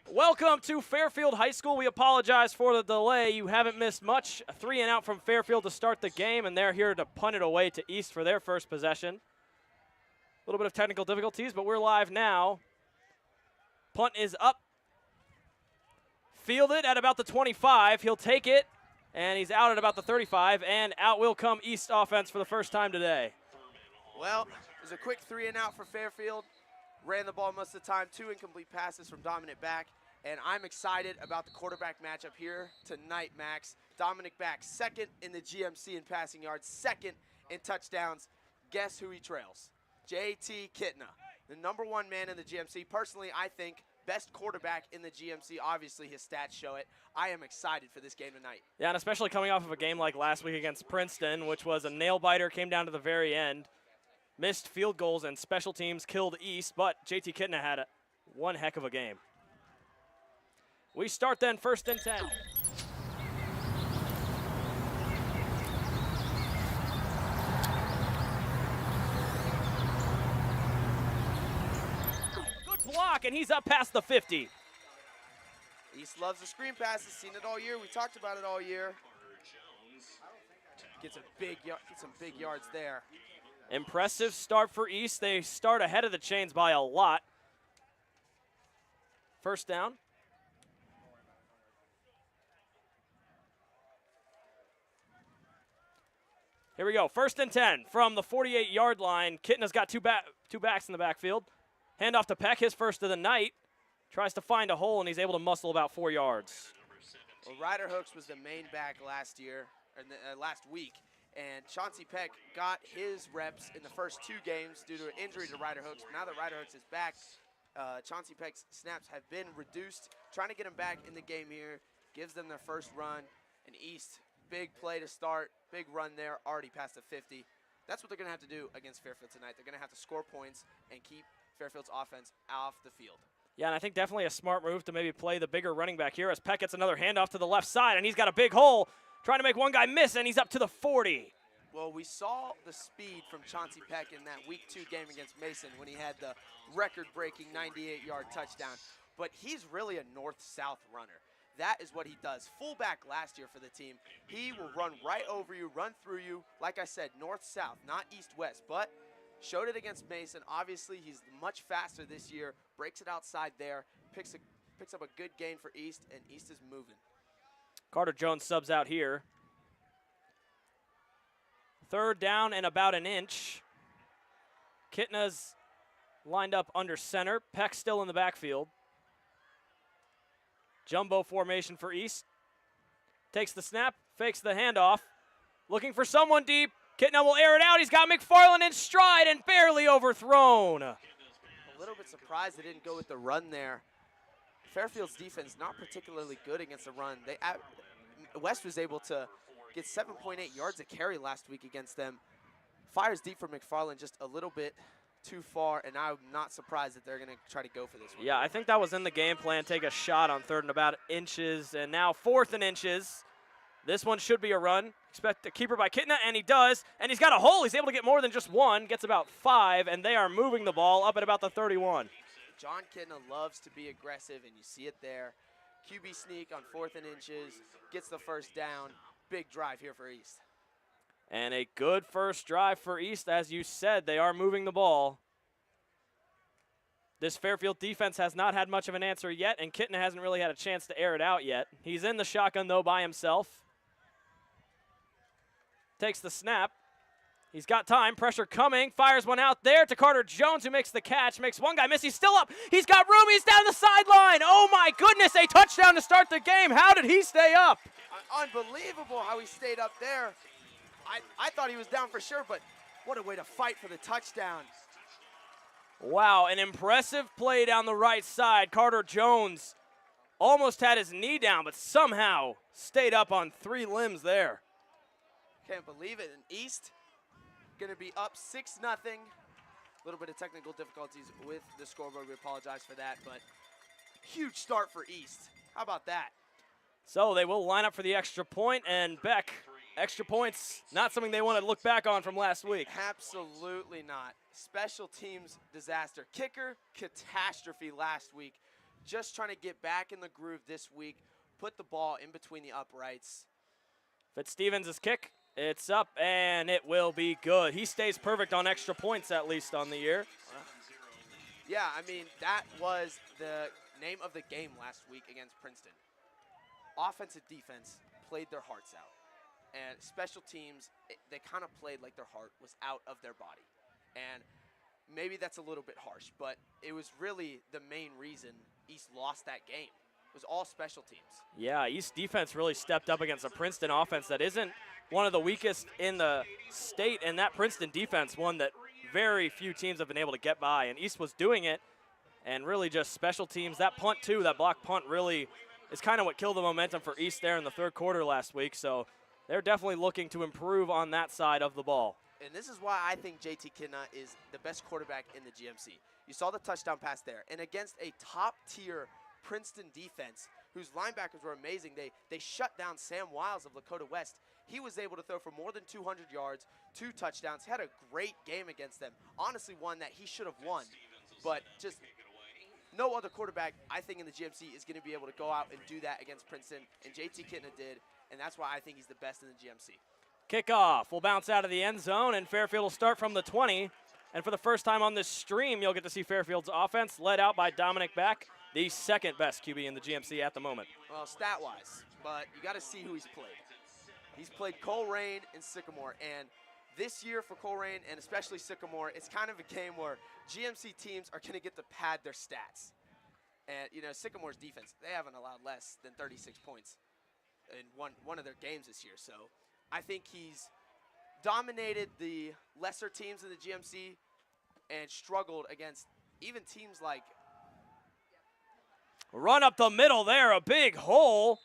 Welcome to Fairfield High School. We apologize for the delay. You haven't missed much. A 3-and-out from Fairfield to start the game, and they're here to punt it away to East for their first possession. A little bit of technical difficulties, but we're live now. Punt is up. Fielded at about the 25. He'll take it, and he's out at about the 35, and out will come East offense for the first time today. Well, it was a quick 3-and-out for Fairfield. Ran the ball most of the time, 2 incomplete passes from Dominic Back, and I'm excited about the quarterback matchup here tonight, Max. Dominic Back, second in the GMC in passing yards, second in touchdowns. Guess who he trails? JT Kitna, the #1 man in the GMC. Personally, I think best quarterback in the GMC. Obviously, his stats show it. I am excited for this game tonight. Yeah, and especially coming off of a game like last week against Princeton, which was a nail-biter, came down to the very end. Missed field goals and special teams killed East, but JT Kitna had one heck of a game. We start then 1st and 10. Good block, and he's up past the 50. East loves the screen passes, seen it all year. We talked about it all year. Gets some big yards there. Impressive start for East. They start ahead of the chains by a lot. First down. Here we go. 1st and 10 from the 48-yard line. Kitna's got two backs in the backfield. Hand off to Peck, his first of the night. Tries to find a hole, and he's able to muscle about 4 yards. Well, Ryder Hooks was the main back last year, or last week. And Chauncey Peck got his reps in the first 2 games due to an injury to Ryder Hooks. Now that Ryder Hooks is back, Chauncey Peck's snaps have been reduced. Trying to get him back in the game here. Gives them their first run. And East, big play to start. Big run there, already past the 50. That's what they're going to have to do against Fairfield tonight. They're going to have to score points and keep Fairfield's offense off the field. Yeah, and I think definitely a smart move to maybe play the bigger running back here as Peck gets another handoff to the left side, and he's got a big hole. Trying to make one guy miss, and he's up to the 40. Well, we saw the speed from Chauncey Peck in that Week 2 game against Mason when he had the record-breaking 98-yard touchdown. But he's really a north-south runner. That is what he does. Fullback last year for the team. He will run right over you, run through you. Like I said, north-south, not east-west. But showed it against Mason. Obviously, he's much faster this year. Breaks it outside there. Picks up a good gain for East, and East is moving. Carter Jones subs out here. 3rd down and about an inch. Kitna's lined up under center. Peck still in the backfield. Jumbo formation for East. Takes the snap, fakes the handoff. Looking for someone deep. Kitna will air it out. He's got McFarland in stride and barely overthrown. A little bit surprised they didn't go with the run there. Fairfield's defense not particularly good against the run. West was able to get 7.8 yards a carry last week against them. Fires deep for McFarland just a little bit too far, and I'm not surprised that they're going to try to go for this one. Yeah, I think that was in the game plan. Take a shot on 3rd and about inches, and now 4th and inches. This one should be a run. Expect a keeper by Kitna, and he does. And he's got a hole. He's able to get more than just one. Gets about 5, and they are moving the ball up at about the 31. John Kitna loves to be aggressive, and you see it there. QB sneak on 4th and inches. Gets the first down. Big drive here for East. And a good first drive for East. As you said, they are moving the ball. This Fairfield defense has not had much of an answer yet, and Kitna hasn't really had a chance to air it out yet. He's in the shotgun, though, by himself. Takes the snap. He's got time. Pressure coming. Fires one out there to Carter Jones, who makes the catch. Makes one guy miss. He's still up. He's got room. He's down the sideline. Oh, my goodness. A touchdown to start the game. How did he stay up? Unbelievable how he stayed up there. I thought he was down for sure, but what a way to fight for the touchdown. Wow, an impressive play down the right side. Carter Jones almost had his knee down, but somehow stayed up on 3 limbs there. Can't believe it. And East going to be up 6-0. A little bit of technical difficulties with the scoreboard. We apologize for that, but huge start for East. How about that? So they will line up for the extra point, and Beck, extra points, not something they want to look back on from last week. Absolutely not. Special teams disaster. Kicker catastrophe last week. just trying to get back in the groove this week, put the ball in between the uprights. Fitzstevens' kick, it's up, and it will be good. He stays perfect on extra points, at least on the year. Yeah, I mean, that was the name of the game last week against Princeton. Offensive defense played their hearts out. And special teams, they kind of played like their heart was out of their body. And maybe that's a little bit harsh, but it was really the main reason East lost that game. It was all special teams. Yeah, East defense really stepped up against a Princeton offense that isn't one of the weakest in the state, and that Princeton defense, one that very few teams have been able to get by, and East was doing it, and really just special teams. That punt, too, that block punt really is kind of what killed the momentum for East there in the third quarter last week, so they're definitely looking to improve on that side of the ball. And this is why I think JT Kidna is the best quarterback in the GMC. You saw the touchdown pass there, and against a top-tier Princeton defense, whose linebackers were amazing, they shut down Sam Wiles of Lakota West. He was able to throw for more than 200 yards, 2 touchdowns. He had a great game against them. Honestly, one that he should have won. But just no other quarterback, I think, in the GMC is going to be able to go out and do that against Princeton. And JT Kidna did, and that's why I think he's the best in the GMC. Kickoff will bounce out of the end zone, and Fairfield will start from the 20. And for the first time on this stream, you'll get to see Fairfield's offense led out by Dominic Beck, the second best QB in the GMC at the moment. Well, stat-wise, but you got to see who he's played. He's played Colerain and Sycamore, and this year for Colerain and especially Sycamore, it's kind of a game where GMC teams are going to get to pad their stats. And, you know, Sycamore's defense, they haven't allowed less than 36 points in one of their games this year. So I think he's dominated the lesser teams in the GMC and struggled against even teams like. Run up the middle there, a big hole.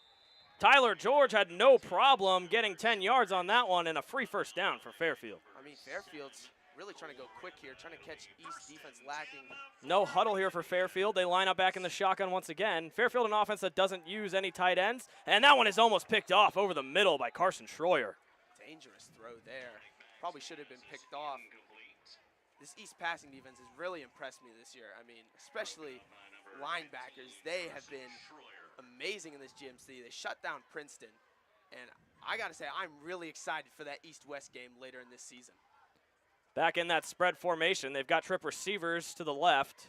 Tyler George had no problem getting 10 yards on that one and a free first down for Fairfield. I mean, Fairfield's really trying to go quick here, trying to catch East defense lacking. No huddle here for Fairfield. They line up back in the shotgun once again. Fairfield an offense that doesn't use any tight ends, and that one is almost picked off over the middle by Carson Schroyer. Dangerous throw there. Probably should have been picked off. This East passing defense has really impressed me this year. I mean, especially linebackers. They have been amazing in this GMC. They shut down Princeton, and I got to say, I'm really excited for that East-West game later in this season. Back in that spread formation, they've got trip receivers to the left.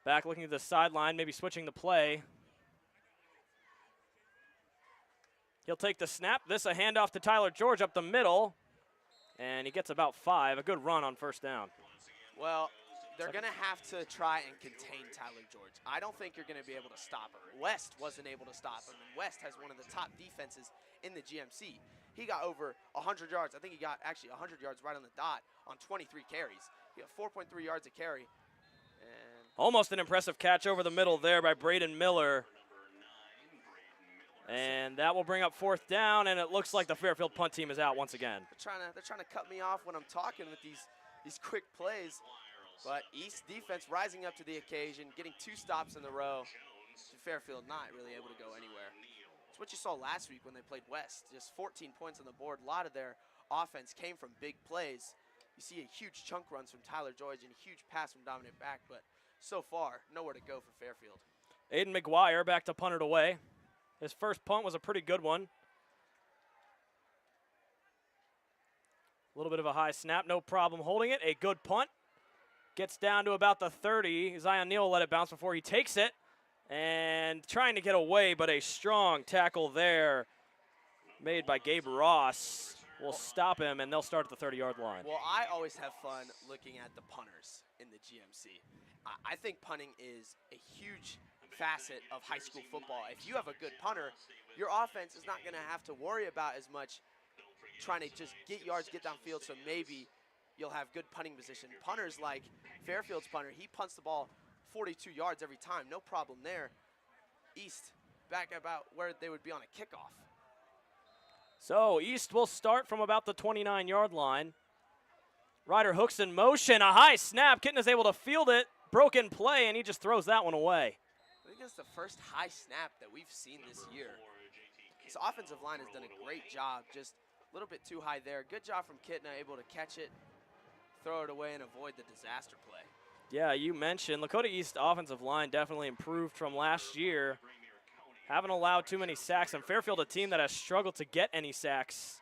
Back looking at the sideline, maybe switching the play. He'll take the snap. This a handoff to Tyler George up the middle, and he gets about 5. A good run on first down. Well, they're going to have to try and contain Tyler George. I don't think you're going to be able to stop him. West wasn't able to stop him, and West has one of the top defenses in the GMC. He got over 100 yards. I think he got actually 100 yards right on the dot on 23 carries. He got 4.3 yards a carry. And almost an impressive catch over the middle there by Braden Miller. And that will bring up fourth down, and it looks like the Fairfield punt team is out once again. They're trying to cut me off when I'm talking with these quick plays. But East defense rising up to the occasion, getting 2 stops in a row. Fairfield not really able to go anywhere. It's what you saw last week when they played West. Just 14 points on the board. A lot of their offense came from big plays. You see a huge chunk runs from Tyler George and a huge pass from Dominic Back, but so far, nowhere to go for Fairfield. Aiden McGuire back to punt it away. His first punt was a pretty good one. A little bit of a high snap, no problem holding it. A good punt. Gets down to about the 30. Zion Neal let it bounce before he takes it. And trying to get away, but a strong tackle there made by Gabe Ross will stop him, and they'll start at the 30-yard line. Well, I always have fun looking at the punters in the GMC. I think punting is a huge facet of high school football. If you have a good punter, your offense is not going to have to worry about as much trying to just get yards, get downfield, so maybe you'll have good punting position. Punters like Fairfield's punter, he punts the ball 42 yards every time, no problem there. East back about where they would be on a kickoff. So East will start from about the 29-yard line. Ryder hooks in motion, a high snap. Kitten is able to field it, broken play, and he just throws that one away. I think that's the first high snap that we've seen this year. This offensive line has done a great job, just a little bit too high there. Good job from Kitna, able to catch it, throw it away, and avoid the disaster play. Yeah, you mentioned Lakota East offensive line definitely improved from last year. Haven't allowed too many sacks, and Fairfield, a team that has struggled to get any sacks.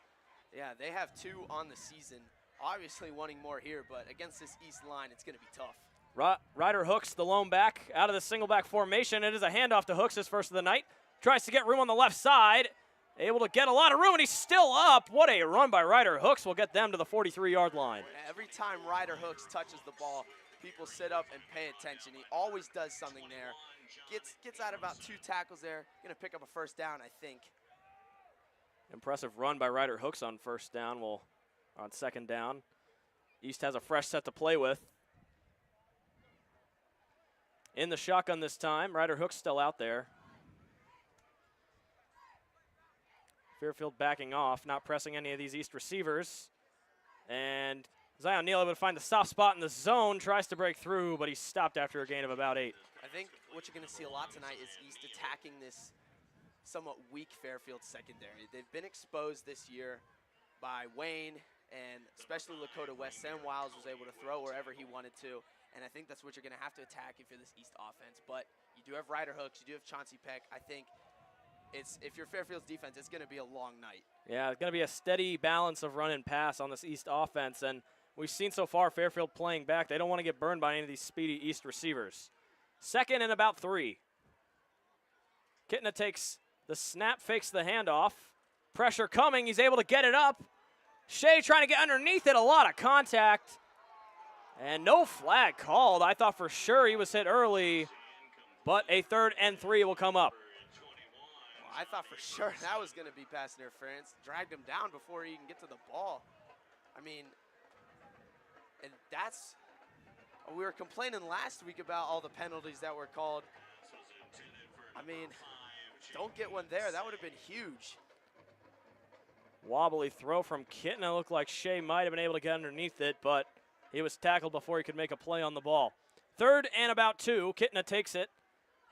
Yeah, they have 2 on the season. Obviously wanting more here, but against this East line, it's going to be tough. Ryder Hooks, the lone back, out of the single back formation. It is a handoff to Hooks, his first of the night. Tries to get room on the left side. Able to get a lot of room, and he's still up. What a run by Ryder Hooks will get them to the 43-yard line. Every time Ryder Hooks touches the ball, people sit up and pay attention. He always does something there. Gets out about 2 tackles there. Going to pick up a first down, I think. Impressive run by Ryder Hooks on first down. On second down. East has a fresh set to play with. In the shotgun this time. Ryder Hooks still out there. Fairfield backing off, not pressing any of these East receivers. And Zion Neal able to find the soft spot in the zone, tries to break through, but he's stopped after a gain of about 8. I think what you're going to see a lot tonight is East attacking this somewhat weak Fairfield secondary. They've been exposed this year by Wayne, and especially Lakota West. Sam Wiles was able to throw wherever he wanted to, and I think that's what you're going to have to attack if you're this East offense. But you do have Ryder Hooks, you do have Chauncey Peck. I think if you're Fairfield's defense, it's going to be a long night. Yeah, it's going to be a steady balance of run and pass on this East offense, and we've seen so far Fairfield playing back. They don't want to get burned by any of these speedy East receivers. Second and about 3. Kitna takes the snap, fakes the handoff. Pressure coming, he's able to get it up. Shea trying to get underneath it, a lot of contact. And no flag called. I thought for sure he was hit early, but a 3rd and 3 will come up. I thought for sure that was going to be pass interference. Dragged him down before he can get to the ball. I mean, and that's, we were complaining last week about all the penalties that were called. I mean, don't get one there. That would have been huge. Wobbly throw from Kitna. Looked like Shea might have been able to get underneath it, but he was tackled before he could make a play on the ball. 3rd and about 2. Kitna takes it.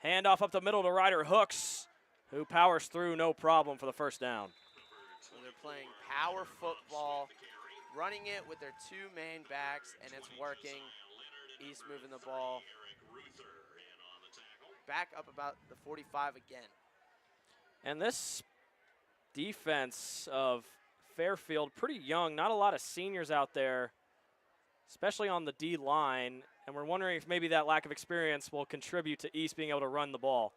Handoff up the middle to Ryder Hooks, who powers through no problem for the first down. So they're playing power football, running it with their 2 main backs, and it's working. East moving the ball. Back up about the 45 again. And this defense of Fairfield, pretty young, not a lot of seniors out there, especially on the D line, and we're wondering if maybe that lack of experience will contribute to East being able to run the ball.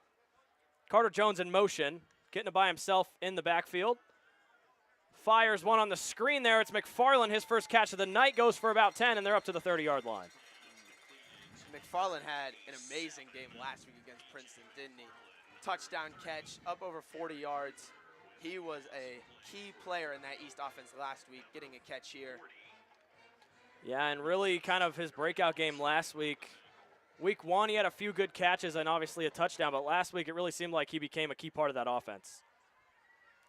Carter Jones in motion, getting it by himself in the backfield. Fires one on the screen there. It's McFarland, his first catch of the night, goes for about 10, and they're up to the 30-yard line. McFarland had an amazing game last week against Princeton, didn't he? Touchdown catch, up over 40 yards. He was a key player in that East offense last week, getting a catch here. Yeah, and really kind of his breakout game last week. Week 1, he had a few good catches and obviously a touchdown, but last week it really seemed like he became a key part of that offense.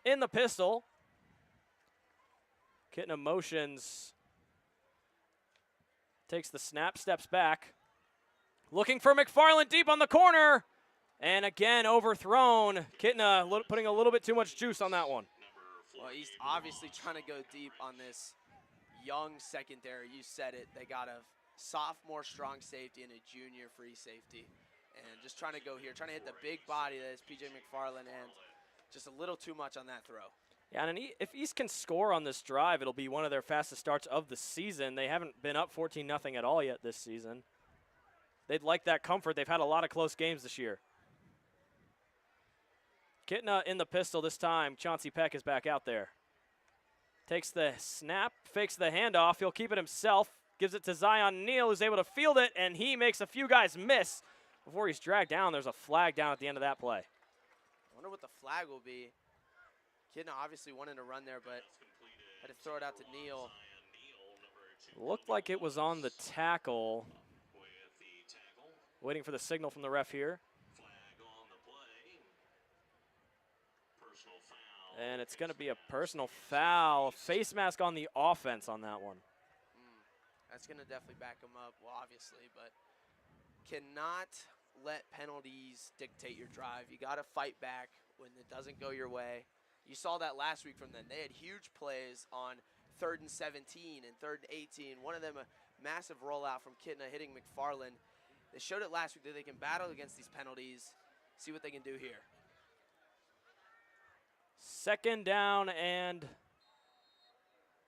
In the pistol, Kitna motions, takes the snap, steps back. Looking for McFarland deep on the corner, and again overthrown. Kitna putting a little bit too much juice on that one. Well, East obviously trying to go deep on this young secondary. You said it, they got a sophomore strong safety and a junior free safety, and just trying to go here, trying to hit the big body that is PJ McFarland, and just a little too much on that throw. Yeah, and if East can score on this drive, it'll be one of their fastest starts of the season. They haven't been up 14-0 at all yet this season. They'd like that comfort. They've had a lot of close games this year. Kitna in the pistol this time. Chauncey Peck is back out there. Takes the snap, fakes the handoff. He'll keep it himself. Gives it to Zion Neal, who's able to field it, and he makes a few guys miss before he's dragged down. There's a flag down at the end of that play. I wonder what the flag will be. Kitna obviously wanted to run there, but had to throw it out to Neal. Looked like it was on the tackle. Waiting for the signal from the ref here. And it's going to be a personal foul. Face mask on the offense on that one. That's going to definitely back him up, well, obviously, but cannot let penalties dictate your drive. You got to fight back when it doesn't go your way. You saw that last week from them. They had huge plays on 3rd and 17 and 3rd and 18. One of them a massive rollout from Kitna hitting McFarland. They showed it last week that they can battle against these penalties. See what they can do here. 2nd down and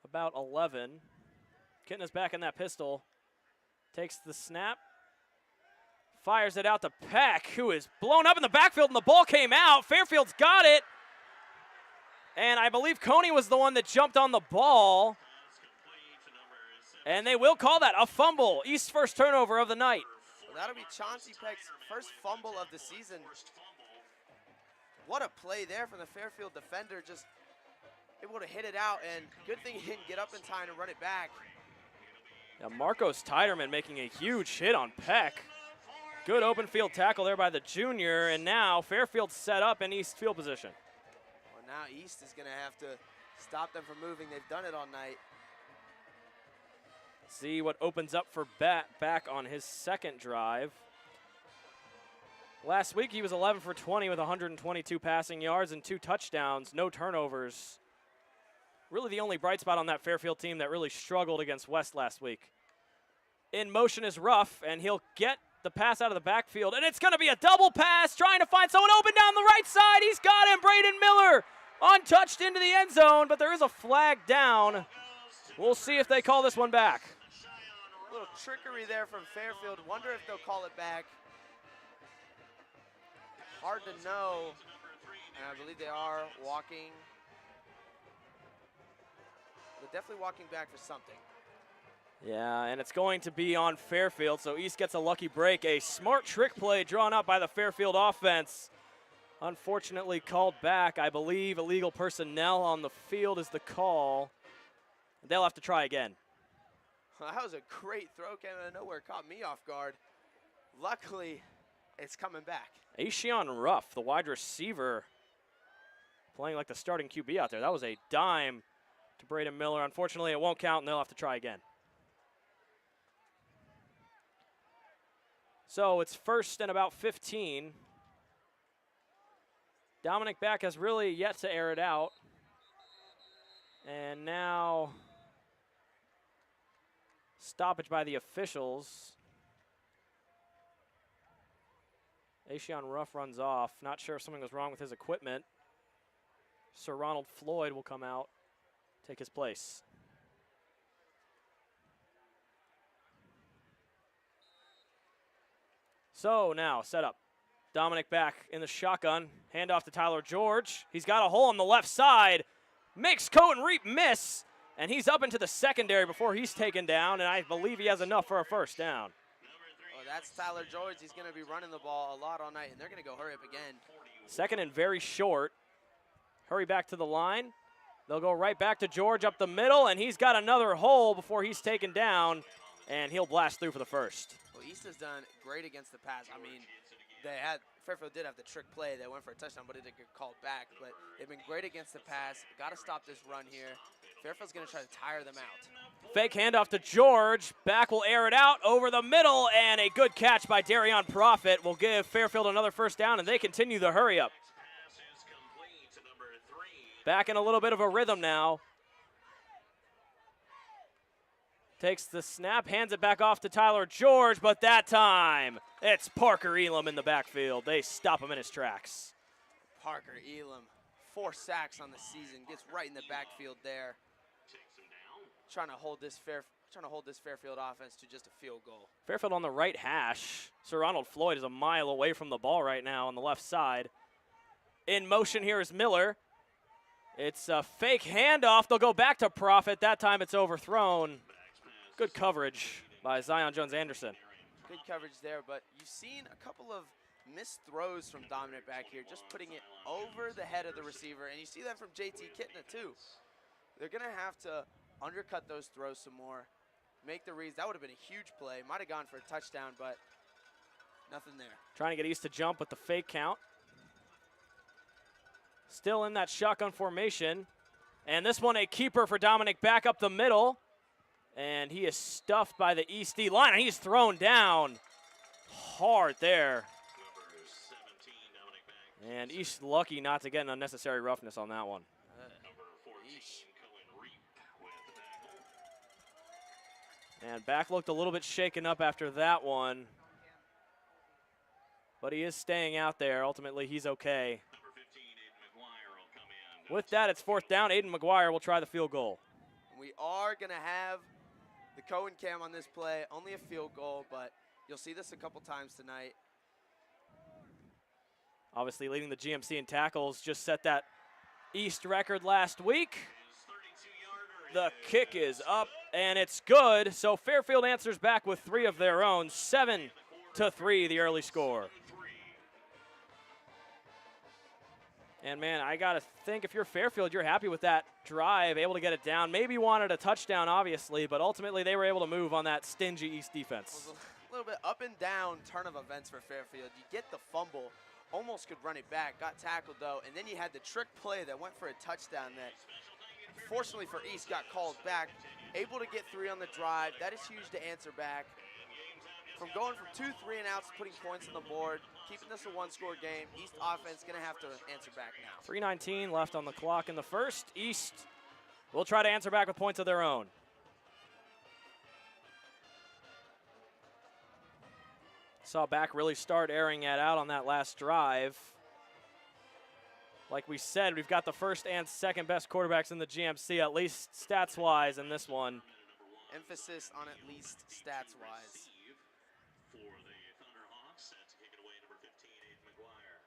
about 11. Kitna's back in that pistol. Takes the snap. Fires it out to Peck, who is blown up in the backfield, and the ball came out. Fairfield's got it. And I believe Coney was the one that jumped on the ball. And they will call that a fumble. East's first turnover of the night. Well, that'll be Chauncey Peck's first fumble of the season. What a play there from the Fairfield defender, just able to hit it out, and good thing he didn't get up in time to run it back. Now Marcos Tiderman making a huge hit on Peck. Good open field tackle there by the junior, and now Fairfield set up in East field position. Well, now East is gonna have to stop them from moving. They've done it all night. See what opens up for back on his 2nd drive. Last week he was 11 for 20 with 122 passing yards and 2 touchdowns, no turnovers. Really the only bright spot on that Fairfield team that really struggled against West last week. In motion is Ruff, and he'll get the pass out of the backfield, and it's going to be a double pass, trying to find someone open down the right side. He's got him, Braden Miller, untouched into the end zone, but there is a flag down. We'll see if they call this one back. A little trickery there from Fairfield. Wonder if they'll call it back. Hard to know, and I believe they are walking. They're definitely walking back for something. Yeah, and it's going to be on Fairfield, so East gets a lucky break. A smart trick play drawn up by the Fairfield offense. Unfortunately called back. I believe illegal personnel on the field is the call. They'll have to try again. Well, that was a great throw, came out of nowhere, caught me off guard. Luckily, it's coming back. Ashion Ruff, the wide receiver, playing like the starting QB out there. That was a dime to Braden Miller. Unfortunately, it won't count, and they'll have to try again. So it's 1st and about 15. Dominic Back has really yet to air it out. And now stoppage by the officials. Ashion Ruff runs off. Not sure if something was wrong with his equipment. Sir Ronald Floyd will come out, take his place. So now set up. Dominic Back in the shotgun. Hand off to Tyler George. He's got a hole on the left side. Makes Cohen Reap miss. And he's up into the secondary before he's taken down. And I believe he has enough for a 1st down. Oh, that's Tyler George. He's going to be running the ball a lot all night. And they're going to go hurry up again. 2nd and very short. Hurry back to the line. They'll go right back to George up the middle. And he's got another hole before he's taken down. And he'll blast through for the 1st. Well, East has done great against the pass. I mean, Fairfield did have the trick play. They went for a touchdown, but it didn't get called back. But they've been great against the pass. Got to stop this run here. Fairfield's going to try to tire them out. Fake handoff to George. Back will air it out over the middle, and a good catch by Darion Profit will give Fairfield another 1st down, and they continue the hurry up. Back in a little bit of a rhythm now. Takes the snap, hands it back off to Tyler George, but that time it's Parker Elam in the backfield. They stop him in his tracks. Parker Elam, 4 sacks on the season, gets right in the backfield there. Trying to hold this Fairfield offense to just a field goal. Fairfield on the right hash. Sir Ronald Floyd is a mile away from the ball right now on the left side. In motion here is Miller. It's a fake handoff. They'll go back to Profit. That time it's overthrown. Good coverage by Zion Jones-Anderson. Good coverage there, but you've seen a couple of missed throws from Dominic back here, just putting it over the head of the receiver, and you see that from JT Kitna too. They're going to have to undercut those throws some more, make the reads. That would have been a huge play. Might have gone for a touchdown, but nothing there. Trying to get East to jump with the fake count. Still in that shotgun formation. And this one a keeper for Dominic back up the middle. And he is stuffed by the East D line, and he's thrown down hard there. And East lucky not to get an unnecessary roughness on that one. And back looked a little bit shaken up after that one. But he is staying out there. Ultimately, he's okay. With that, it's 4th down. Aiden McGuire will try the field goal. We are going to have the Cohen cam on this play. Only a field goal, but you'll see this a couple times tonight. Obviously leading the GMC in tackles, just set that East record last week. The kick is up, and it's good. So Fairfield answers back with 3 of their own. 7-3, the early score. And, man, I got to think if you're Fairfield, you're happy with that drive, able to get it down. Maybe wanted a touchdown, obviously, but ultimately they were able to move on that stingy East defense. It was a little bit up and down turn of events for Fairfield. You get the fumble, almost could run it back, got tackled, though, and then you had the trick play that went for a touchdown that, fortunately for East, got called back. Able to get 3 on the drive. That is huge to answer back. From going from 2 3-and-outs, putting points on the board, keeping this a 1-score game, East offense going to have to answer back now. 3:19 left on the clock in the first. East will try to answer back with points of their own. Saw back really start airing it out on that last drive. Like we said, we've got the first and second best quarterbacks in the GMC, at least stats-wise in this one. Emphasis on at least stats-wise. For the Thunderhawks, set to kick it away, number 15, Aiden McGuire.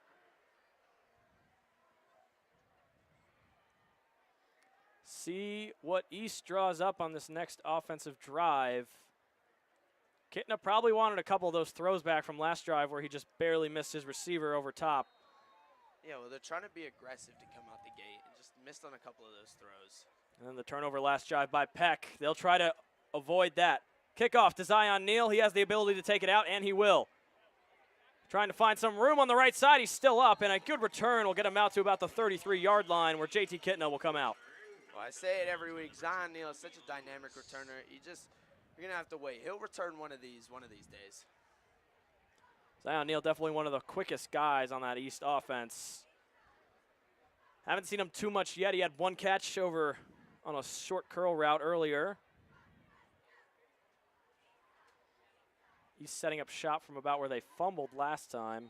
See what East draws up on this next offensive drive. Kitna probably wanted a couple of those throws back from last drive where he just barely missed his receiver over top. Yeah, well, they're trying to be aggressive to come out the gate and just missed on a couple of those throws. And then the turnover last drive by Peck. They'll try to avoid that. Kickoff to Zion Neal. He has the ability to take it out, and he will. Trying to find some room on the right side. He's still up, and a good return will get him out to about the 33-yard line where JT Kitna will come out. Well, I say it every week. Zion Neal is such a dynamic returner. You're going to have to wait. He'll return one of these days. Zion Neal definitely one of the quickest guys on that East offense. Haven't seen him too much yet. He had one catch over on a short curl route earlier. He's setting up shop from about where they fumbled last time.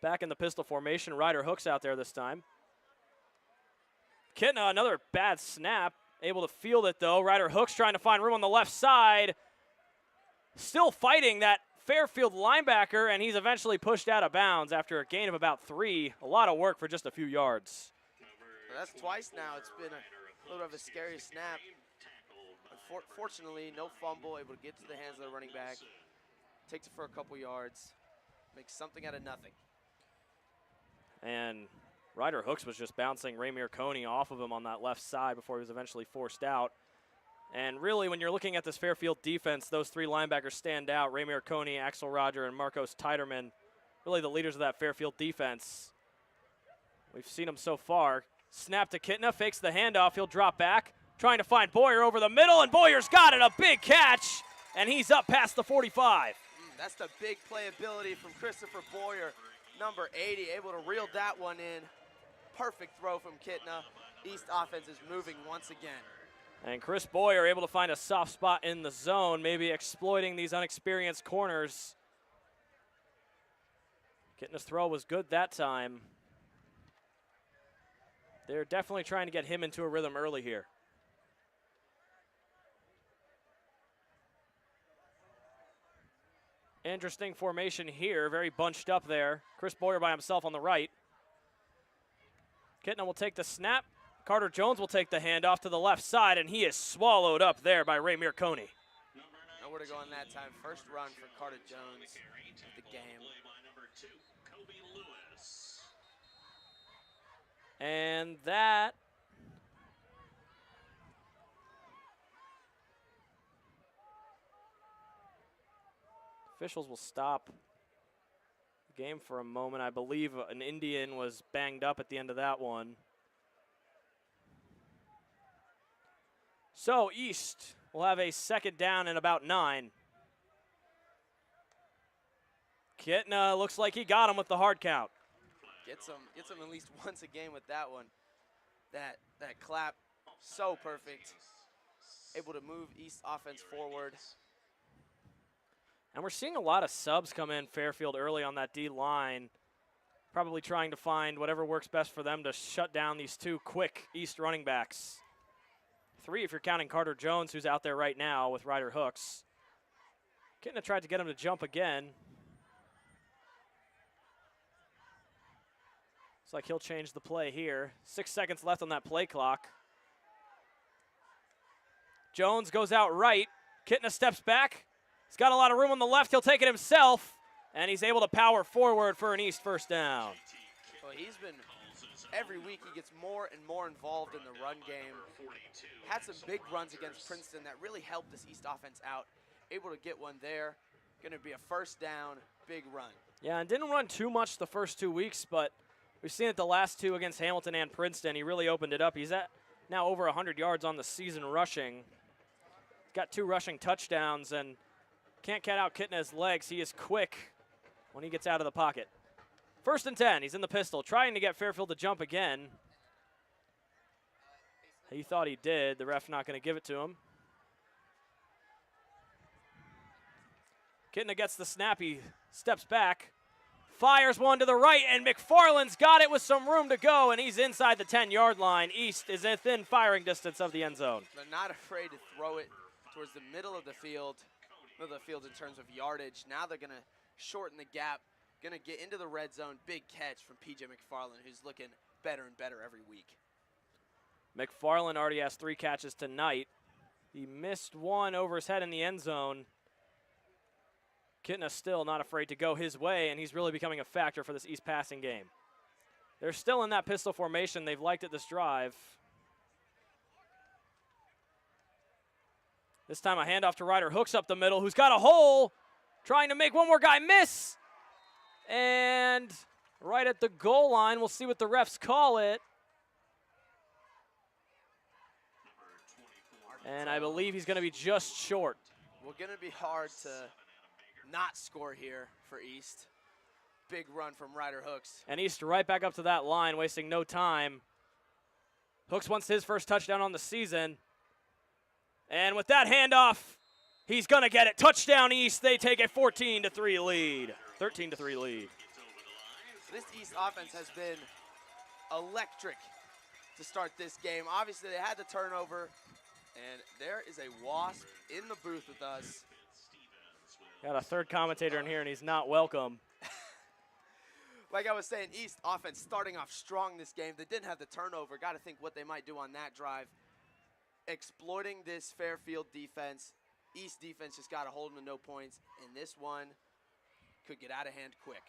Back in the pistol formation. Ryder Hooks out there this time. Kitna, another bad snap. Able to field it, though. Ryder Hooks trying to find room on the left side. Still fighting that Fairfield linebacker, and he's eventually pushed out of bounds after a gain of about 3. A lot of work for just a few yards. Well, that's twice now. It's been a little bit of a scary snap. Fortunately, no fumble, able to get to the hands of the running back. Takes it for a couple yards. Makes something out of nothing. And Ryder Hooks was just bouncing Ramir Coney off of him on that left side before he was eventually forced out. And really, when you're looking at this Fairfield defense, those 3 linebackers stand out. Ramir Coney, Axel Roger, and Marcos Titerman, really the leaders of that Fairfield defense. We've seen them so far. Snap to Kitna, fakes the handoff. He'll drop back, trying to find Boyer over the middle, and Boyer's got it. A big catch, and he's up past the 45. That's the big playability from Christopher Boyer, number 80, able to reel that one in. Perfect throw from Kitna. East offense is moving once again. And Chris Boyer able to find a soft spot in the zone, maybe exploiting these unexperienced corners. Kitna's throw was good that time. They're definitely trying to get him into a rhythm early here. Interesting formation here, very bunched up there. Chris Boyer by himself on the right. Kitna will take the snap. Carter Jones will take the handoff to the left side, and he is swallowed up there by Ramir Coney. Nowhere to go on that time. First run for Carter Jones of the game. And that officials will stop the game for a moment. I believe an Indian was banged up at the end of that one. So East will have a second down and about 9. Kitna looks like he got him with the hard count. Gets him at least once a game with that one. That clap, so perfect. able to move East offense forward. And we're seeing a lot of subs come in Fairfield early on that D line, probably trying to find whatever works best for them to shut down these two quick East running backs. 3 if you're counting Carter Jones, who's out there right now with Ryder Hooks. Kitna tried to get him to jump again. Looks like he'll change the play here. 6 seconds left on that play clock. Jones goes out right. Kitna steps back. He's got a lot of room on the left. He'll take it himself, and he's able to power forward for an East first down. Well, he's been, every week he gets more and more involved in the run game. Had some big runs against Princeton that really helped this East offense out. Able to get one there. Going to be a first down, big run. Yeah, and didn't run too much the first 2 weeks, but we've seen it the last 2 against Hamilton and Princeton. He really opened it up. He's at now over 100 yards on the season rushing. He's got 2 rushing touchdowns, and can't cut out Kitna's legs. He is quick when he gets out of the pocket. 1st and 10. He's in the pistol, trying to get Fairfield to jump again. He thought he did. The ref not going to give it to him. Kitna gets the snap. He steps back, fires one to the right, and McFarland's got it with some room to go, and he's inside the 10-yard line. East is within firing distance of the end zone. They're not afraid to throw it towards the middle of the field in terms of yardage. Now they're going to shorten the gap, going to get into the red zone. Big catch from P.J. McFarland, who's looking better and better every week. McFarland already has 3 catches tonight. He missed one over his head in the end zone. Kitna still not afraid to go his way, and he's really becoming a factor for this East passing game. They're still in that pistol formation. They've liked it this drive. This time a handoff to Ryder Hooks up the middle, who's got a hole, trying to make one more guy miss. And right at the goal line, we'll see what the refs call it. And I believe he's going to be just short. Well, going to be hard to not score here for East. Big run from Ryder Hooks. And East right back up to that line, wasting no time. Hooks wants his first touchdown on the season. And with that handoff, he's going to get it. Touchdown East. They take a 14-3 lead. 13-3 lead. This East offense has been electric to start this game. Obviously, they had the turnover. And there is a Wasp in the booth with us. Got a third commentator in here, and he's not welcome. Like I was saying, East offense starting off strong this game. They didn't have the turnover. Got to think what they might do on that drive. Exploiting this Fairfield defense. East defense just got to hold them to no points. And this one could get out of hand quick.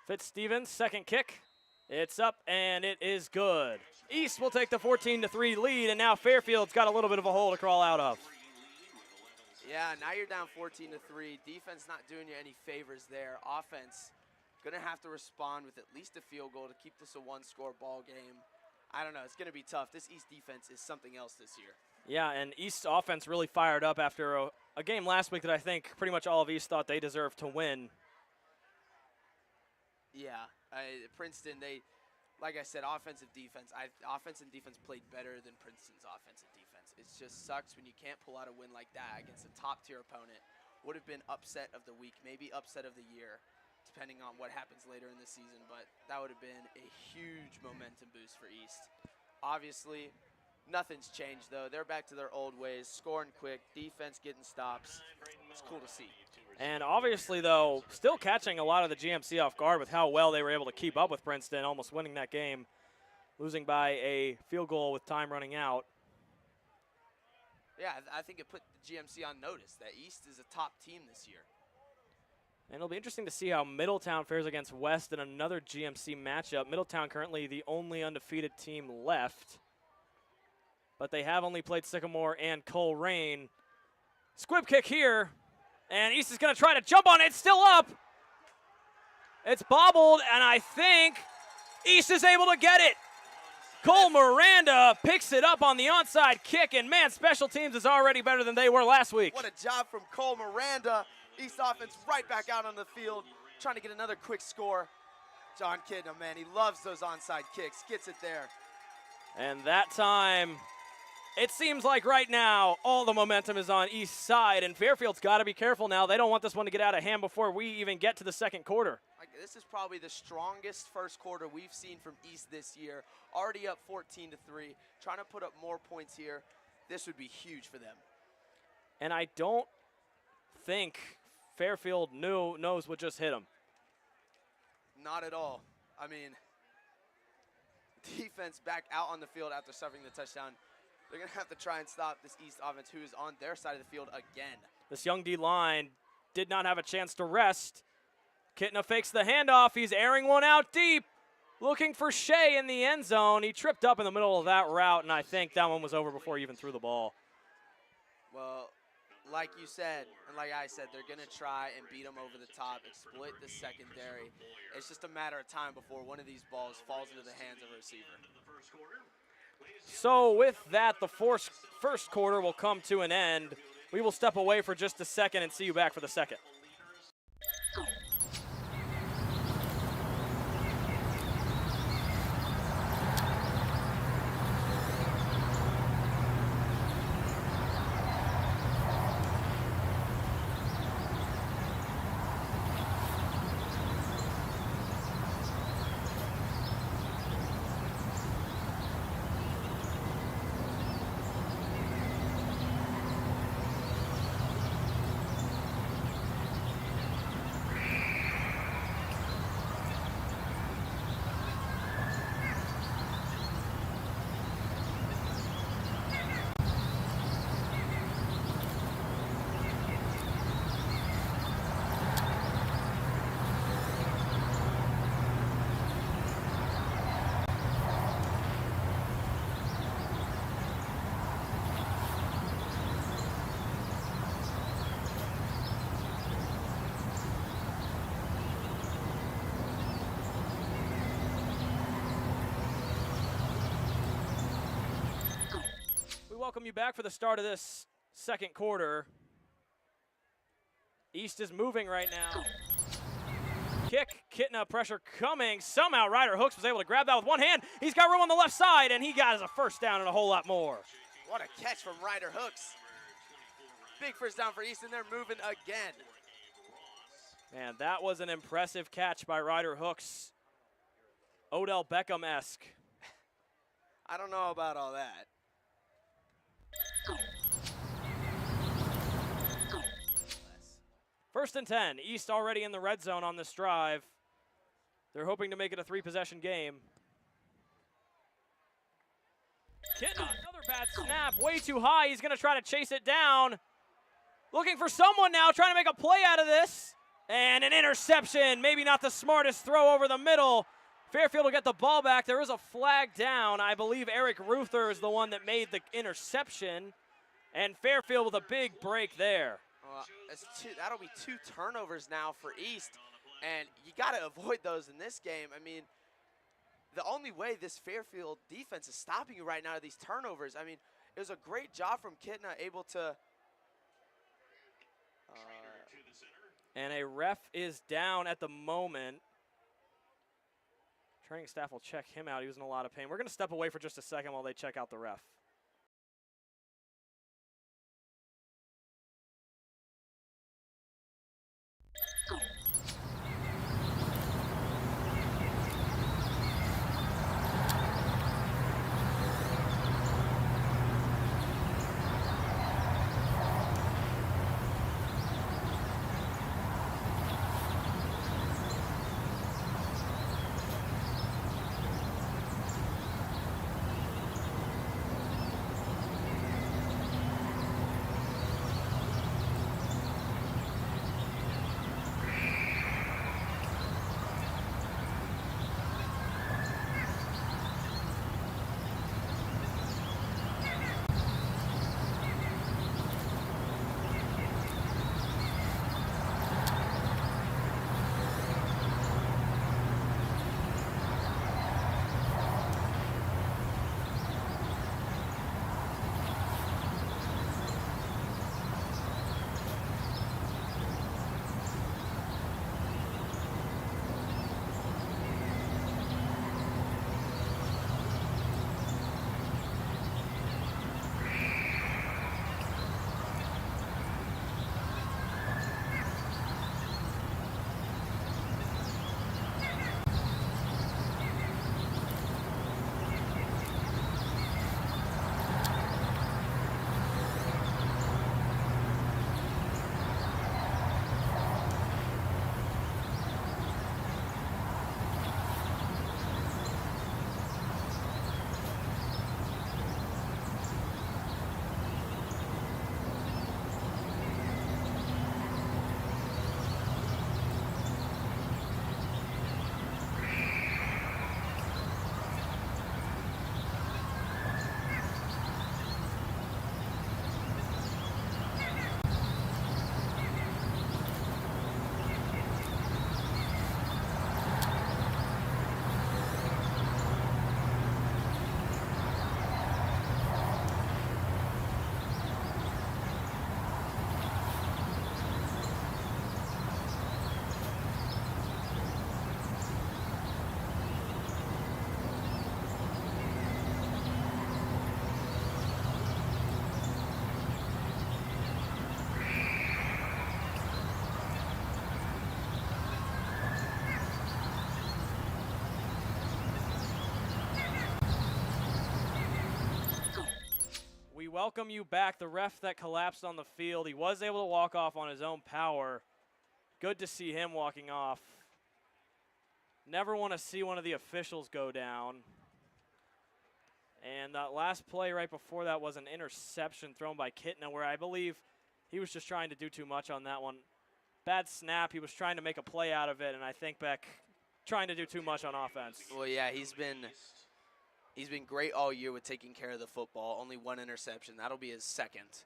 Fitzstevens, second kick. It's up, and it is good. East will take the 14-3 lead, and now Fairfield's got a little bit of a hole to crawl out of. Yeah, now you're down 14-3. Defense not doing you any favors there. Offense going to have to respond with at least a field goal to keep this a one-score ball game. I don't know. It's going to be tough. This East defense is something else this year. Yeah, and East's offense really fired up after a game last week that I think pretty much all of East thought they deserved to win. Yeah, Princeton, like I said, offense and defense played better than Princeton's offensive defense. It just sucks when you can't pull out a win like that against a top-tier opponent. Would have been upset of the week, maybe upset of the year, depending on what happens later in the season, but that would have been a huge momentum boost for East. Obviously, nothing's changed, though. They're back to their old ways, scoring quick, defense getting stops. It's cool to see. And obviously, though, still catching a lot of the GMC off guard with how well they were able to keep up with Princeton, almost winning that game, losing by a field goal with time running out. Yeah, I think it put the GMC on notice that East is a top team this year. And it'll be interesting to see how Middletown fares against West in another GMC matchup. Middletown currently the only undefeated team left, but they have only played Sycamore and Coleraine. Squib kick here. And East is going to try to jump on it. It's still up. It's bobbled, and I think East is able to get it. Cole Miranda picks it up on the onside kick, and man, special teams is already better than they were last week. What a job from Cole Miranda. East offense right back out on the field, trying to get another quick score. John Kidna, man, he loves those onside kicks. Gets it there. And that time, It seems like right now all the momentum is on East side, and Fairfield's got to be careful now. They don't want this one to get out of hand before we even get to the second quarter. This is probably the strongest first quarter we've seen from East this year. Already up 14-3, trying to put up more points here. This would be huge for them. And I don't think Fairfield knows what just hit him. Not at all. I mean, defense back out on the field after suffering the touchdown. They're going to have to try and stop this East offense, who is on their side of the field again. This young D-line did not have a chance to rest. Kitna fakes the handoff. He's airing one out deep, looking for Shea in the end zone. He tripped up in the middle of that route, and I think that one was over before he even threw the ball. Well, like you said, and like I said, they're going to try and beat them over the top, exploit the secondary. It's just a matter of time before one of these balls falls into the hands of a receiver. So with that, the first quarter will come to an end. We will step away for just a second and see you back for the second. Welcome you back for the start of this second quarter. East is moving right now. Kick, Kitna, pressure coming. Somehow Ryder Hooks was able to grab that with one hand. He's got room on the left side, and he got us a first down and a whole lot more. What a catch from Ryder Hooks. Big first down for East, and they're moving again. Man, that was an impressive catch by Ryder Hooks. Odell Beckham-esque. I don't know about all that. First and 10. East already in the red zone on this drive. They're hoping to make it a three-possession game. Kitna, another bad snap, way too high. He's going to try to chase it down. Looking for someone now, trying to make a play out of this. And an interception. Maybe not the smartest throw over the middle. Fairfield will get the ball back. There is a flag down. I believe Eric Ruther is the one that made the interception. And Fairfield with a big break there. That'll be 2 turnovers now for East. And you got to avoid those in this game. I mean, the only way this Fairfield defense is stopping you right now are these turnovers. I mean, it was a great job from Kitna, able to... and a ref is down at the moment. Training staff will check him out. He was in a lot of pain. We're going to step away for just a second while they check out the ref. welcome you back. The ref that collapsed on the field, he was able to walk off on his own power. Good to see him walking off. Never want to see one of the officials go down. And that last play right before that was an interception thrown by Kitna, where I believe he was just trying to do too much on that one. Bad snap. He was trying to make a play out of it, and I think Beck trying to do too much on offense. Well, yeah, he's been great all year with taking care of the football. Only one interception. That'll be his second.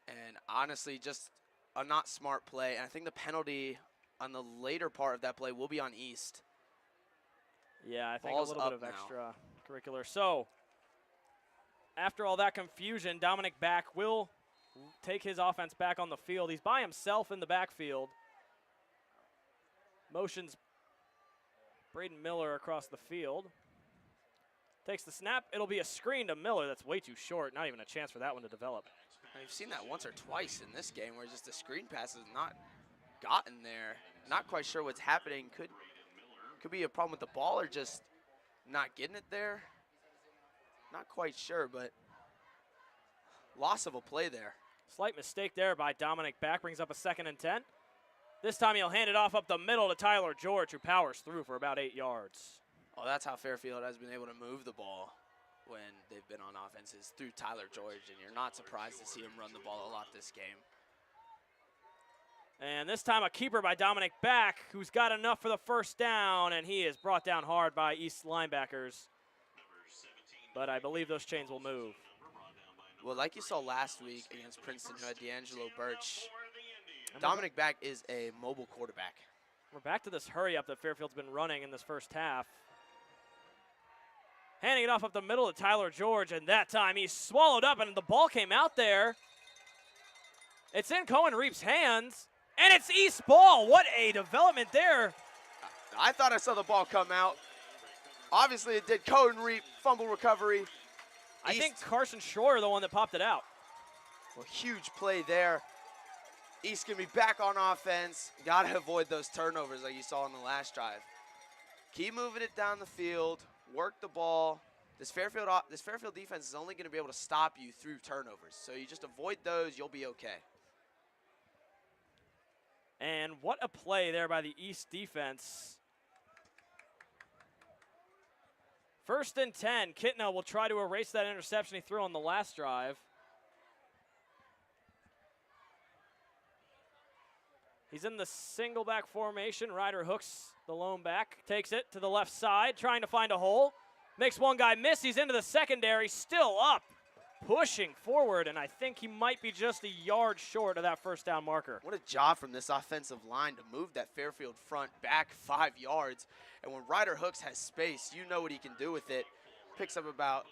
And honestly, just a not smart play. And I think the penalty on the later part of that play will be on East. Yeah, I think Ball's a little bit of extra curricular. So, after all that confusion, Dominic Back will take his offense back on the field. He's by himself in the backfield. Motions Braden Miller across the field. Takes the snap. It'll be a screen to Miller. That's way too short. Not even a chance for that one to develop. I've seen that once or twice in this game where just the screen pass has not gotten there. Not quite sure what's happening. Could be a problem with the ball or just not getting it there. Not quite sure, but loss of a play there. Slight mistake there by Dominic Back. Brings up a 2nd and 10. This time he'll hand it off up the middle to Tyler George, who powers through for about 8 yards. Oh, that's how Fairfield has been able to move the ball when they've been on offenses, through Tyler George, and you're not surprised to see him run the ball a lot this game. And this time a keeper by Dominic Back, who's got enough for the first down, and he is brought down hard by East linebackers. But I believe those chains will move. Well, like you saw last week against Princeton, who had D'Angelo Birch, Dominic Back is a mobile quarterback. We're back to this hurry-up that Fairfield's been running in this first half. Handing it off up the middle to Tyler George, and that time he swallowed up, and the ball came out there. It's in Cohen Reap's hands, and it's East ball. What a development there. I thought I saw the ball come out. Obviously, it did. Cohen Reap, fumble recovery. I think Carson Schroyer the one that popped it out. Well, huge play there. East can be back on offense. Got to avoid those turnovers like you saw in the last drive. Keep moving it down the field. Work the ball. This Fairfield defense is only going to be able to stop you through turnovers. So you just avoid those, you'll be okay. And what a play there by the East defense. 1st and 10. Kitna will try to erase that interception he threw on the last drive. He's in the single back formation. Ryder hooks the lone back, takes it to the left side, trying to find a hole. Makes one guy miss. He's into the secondary, still up, pushing forward, and I think he might be just a yard short of that first down marker. What a job from this offensive line to move that Fairfield front back 5 yards. And when Ryder Hooks has space, you know what he can do with it. Picks up about,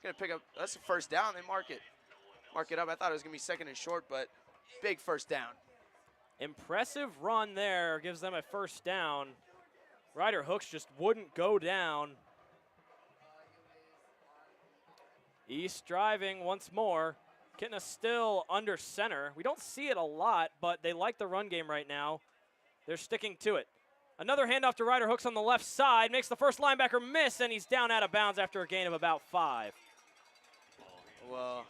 that's a first down. They mark it up. I thought it was going to be 2nd and short, but big first down. Impressive run there, gives them a first down. Ryder Hooks just wouldn't go down. East driving once more. Kitna still under center. We don't see it a lot, but they like the run game right now. They're sticking to it. Another handoff to Ryder Hooks on the left side. Makes the first linebacker miss, and he's down out of bounds after a gain of about 5. Well,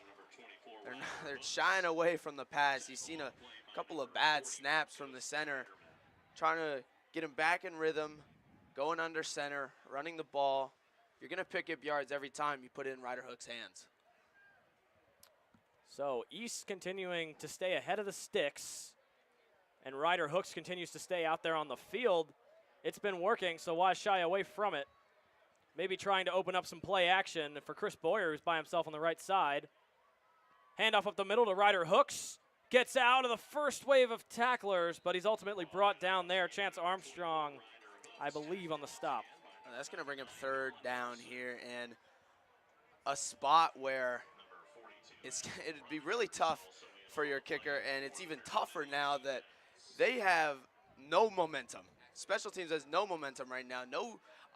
they're shying away from the pass. You've seen a couple of bad snaps from the center. Trying to get him back in rhythm, going under center, running the ball. You're going to pick up yards every time you put it in Ryder Hook's hands. So East continuing to stay ahead of the sticks, and Ryder Hooks continues to stay out there on the field. It's been working, so why shy away from it? Maybe trying to open up some play action for Chris Boyer, who's by himself on the right side. Handoff up the middle to Ryder Hooks. Gets out of the first wave of tacklers, but he's ultimately brought down there. Chance Armstrong, I believe, on the stop. That's going to bring up 3rd down here, and a spot where it'd be really tough for your kicker, and it's even tougher now that they have no momentum. Special teams has no momentum right now.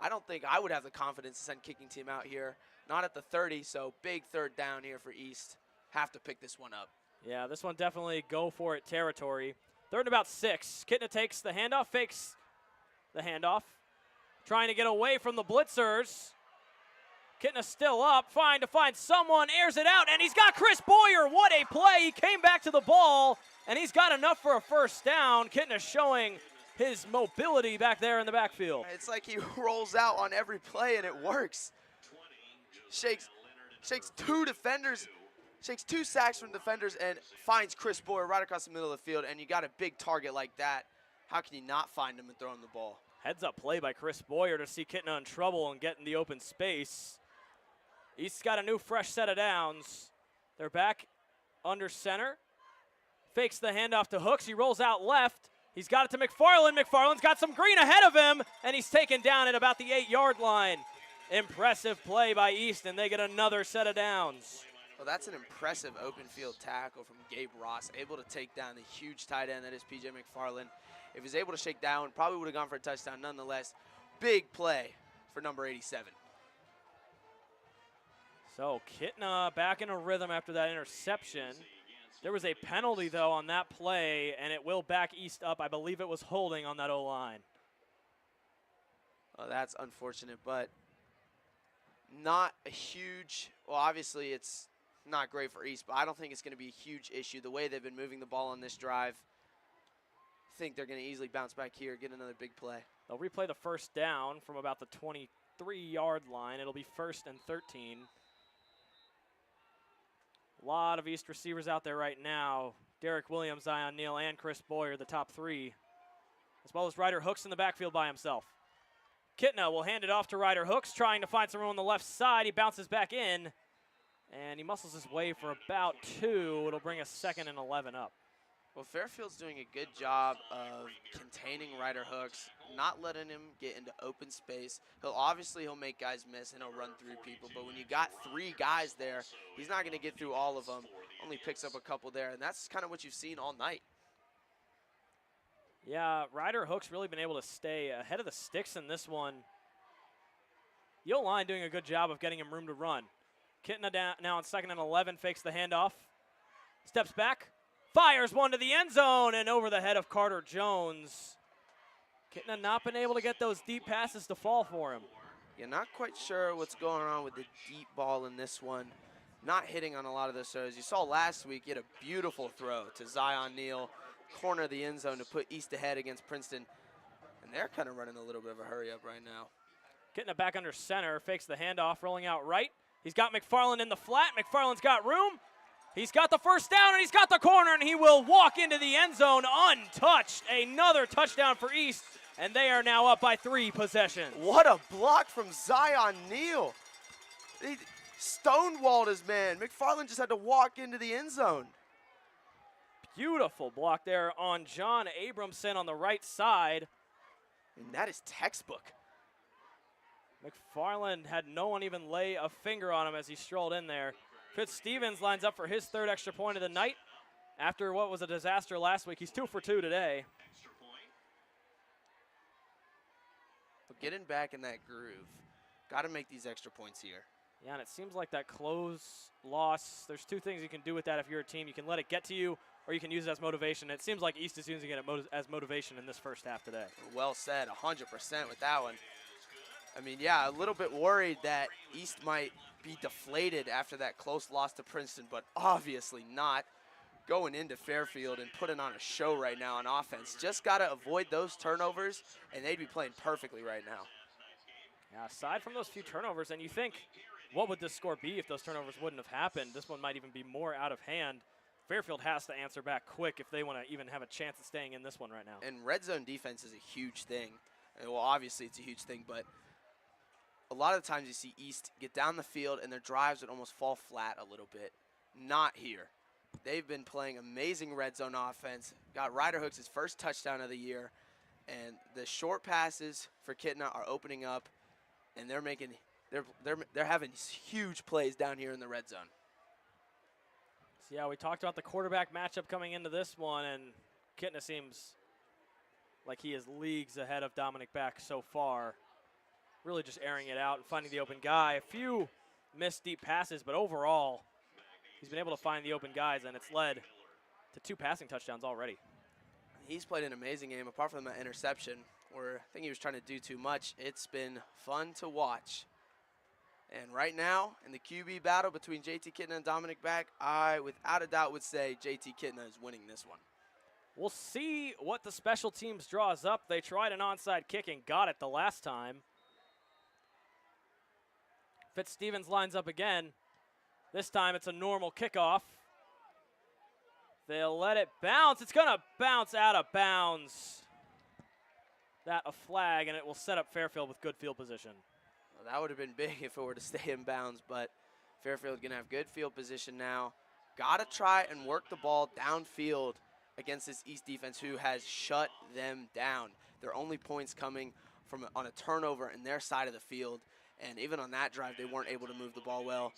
I don't think I would have the confidence to send kicking team out here. Not at the 30, so big 3rd down here for East. Have to pick this one up. Yeah, this one definitely go for it territory. 3rd and about 6. Kitna takes the handoff, fakes the handoff. Trying to get away from the blitzers. Kitna still up, trying to find someone, airs it out, and he's got Chris Boyer. What a play. He came back to the ball, and he's got enough for a first down. Kitna showing his mobility back there in the backfield. It's like he rolls out on every play, and it works. Shakes two defenders, shakes 2 sacks from defenders, and finds Chris Boyer right across the middle of the field, and you got a big target like that. How can you not find him and throw him the ball? Heads up play by Chris Boyer to see Kitna in trouble and get in the open space. East's got a new fresh set of downs. They're back under center. Fakes the handoff to Hooks. He rolls out left. He's got it to McFarland. McFarland's got some green ahead of him, and he's taken down at about the 8-yard line. Impressive play by East, and they get another set of downs. Well, that's an impressive open field tackle from Gabe Ross, able to take down the huge tight end that is P.J. McFarland. If he's able to shake down, probably would have gone for a touchdown nonetheless. Big play for number 87. So Kitna back in a rhythm after that interception. There was a penalty, though, on that play, and it will back East up. I believe it was holding on that O-line. Well, that's unfortunate, but not a huge, well, obviously it's not great for East, but I don't think it's going to be a huge issue. The way they've been moving the ball on this drive, I think they're going to easily bounce back here, get another big play. They'll replay the first down from about the 23-yard line. It'll be 1st and 13. A lot of East receivers out there right now. Derek Williams, Zion Neal, and Chris Boyer, the top 3, as well as Ryder Hooks in the backfield by himself. Kitna will hand it off to Ryder Hooks, trying to find some room on the left side. He bounces back in, and he muscles his way for about 2. It'll bring a 2nd and 11 up. Well, Fairfield's doing a good job of containing Ryder Hooks, not letting him get into open space. He'll make guys miss, and he'll run through people. But when you got 3 guys there, he's not going to get through all of them. Only picks up a couple there, and that's kind of what you've seen all night. Yeah, Ryder Hooks really been able to stay ahead of the sticks in this one. The O-line doing a good job of getting him room to run. Kitna down now on 2nd and 11, fakes the handoff, steps back, fires one to the end zone, and over the head of Carter Jones. Kitna not been able to get those deep passes to fall for him. You're not quite sure what's going on with the deep ball in this one. Not hitting on a lot of those throws. You saw last week, he had a beautiful throw to Zion Neal, corner of the end zone to put East ahead against Princeton. And they're kind of running a little bit of a hurry up right now. Kitna back under center, fakes the handoff, rolling out right. He's got McFarland in the flat. McFarland's got room. He's got the first down, and he's got the corner, and he will walk into the end zone untouched. Another touchdown for East, and they are now up by 3 possessions. What a block from Zion Neal. He stonewalled his man. McFarland just had to walk into the end zone. Beautiful block there on John Abramson on the right side. And that is textbook. McFarland had no one even lay a finger on him as he strolled in there. Fitzstevens lines up for his 3rd extra point of the night. After what was a disaster last week, he's 2 for 2 today. But getting back in that groove, got to make these extra points here. Yeah, and it seems like that close loss, there's 2 things you can do with that if you're a team. You can let it get to you, or you can use it as motivation. It seems like East is using it as motivation in this first half today. Well said, 100% with that one. I mean, yeah, a little bit worried that East might be deflated after that close loss to Princeton, but obviously not. Going into Fairfield and putting on a show right now on offense. Just got to avoid those turnovers, and they'd be playing perfectly right now. Yeah, aside from those few turnovers, and you think, what would this score be if those turnovers wouldn't have happened? This one might even be more out of hand. Fairfield has to answer back quick if they want to even have a chance at staying in this one right now. And red zone defense is a huge thing. And well, obviously it's a huge thing, but a lot of the times you see East get down the field and their drives would almost fall flat a little bit. Not here. They've been playing amazing red zone offense. Got Ryder Hooks his first touchdown of the year. And the short passes for Kitna are opening up, and they're having huge plays down here in the red zone. So yeah, we talked about the quarterback matchup coming into this one, and Kitna seems like he is leagues ahead of Dominic Beck so far. Really just airing it out and finding the open guy. A few missed deep passes, but overall, he's been able to find the open guys, and it's led to 2 passing touchdowns already. He's played an amazing game, apart from that interception, where I think he was trying to do too much. It's been fun to watch. And right now, in the QB battle between JT Kitna and Dominic Back, I, without a doubt, would say JT Kitna is winning this one. We'll see what the special teams draws up. They tried an onside kick and got it the last time. Fitzstevens lines up again. This time it's a normal kickoff. They'll let it bounce. It's going to bounce out of bounds. That a flag, and it will set up Fairfield with good field position. Well, that would have been big if it were to stay in bounds, but Fairfield going to have good field position now. Got to try and work the ball downfield against this East defense who has shut them down. Their only points coming from on a turnover in their side of the field, and even on that drive, they weren't able to move the ball well.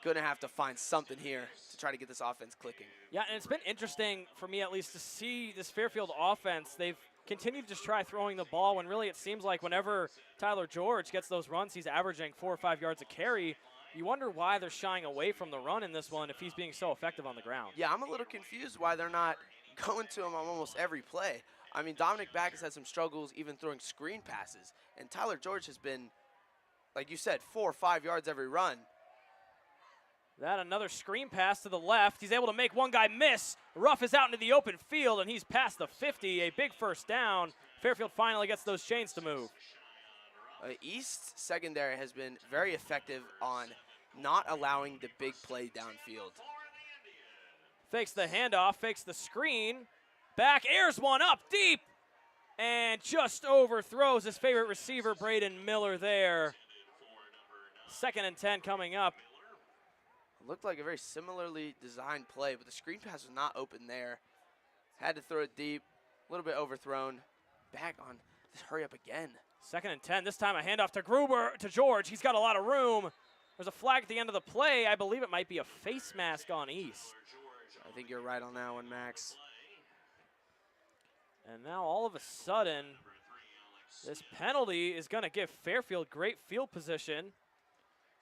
Going to have to find something here to try to get this offense clicking. Yeah, and it's been interesting for me at least to see this Fairfield offense. They've continued to just try throwing the ball when really it seems like whenever Tyler George gets those runs, he's averaging 4 or 5 yards a carry. You wonder why they're shying away from the run in this one if he's being so effective on the ground. Yeah, I'm a little confused why they're not going to him on almost every play. I mean, Dominic Backus had some struggles even throwing screen passes, and Tyler George has been, like you said, 4 or 5 yards every run. That another screen pass to the left. He's able to make one guy miss. Ruff is out into the open field, and he's past the 50. A big first down. Fairfield finally gets those chains to move. East secondary has been very effective on not allowing the big play downfield. Fakes the handoff, fakes the screen. Back, airs one up deep, and just overthrows his favorite receiver, Braden Miller there. 2nd and 10 coming up. It looked like a very similarly designed play, but the screen pass was not open there. Had to throw it deep, a little bit overthrown. Back on this hurry up again. 2nd and 10, this time a handoff to George. He's got a lot of room. There's a flag at the end of the play. I believe it might be a face mask on East. I think you're right on that one, Max. And now all of a sudden, this penalty is going to give Fairfield great field position.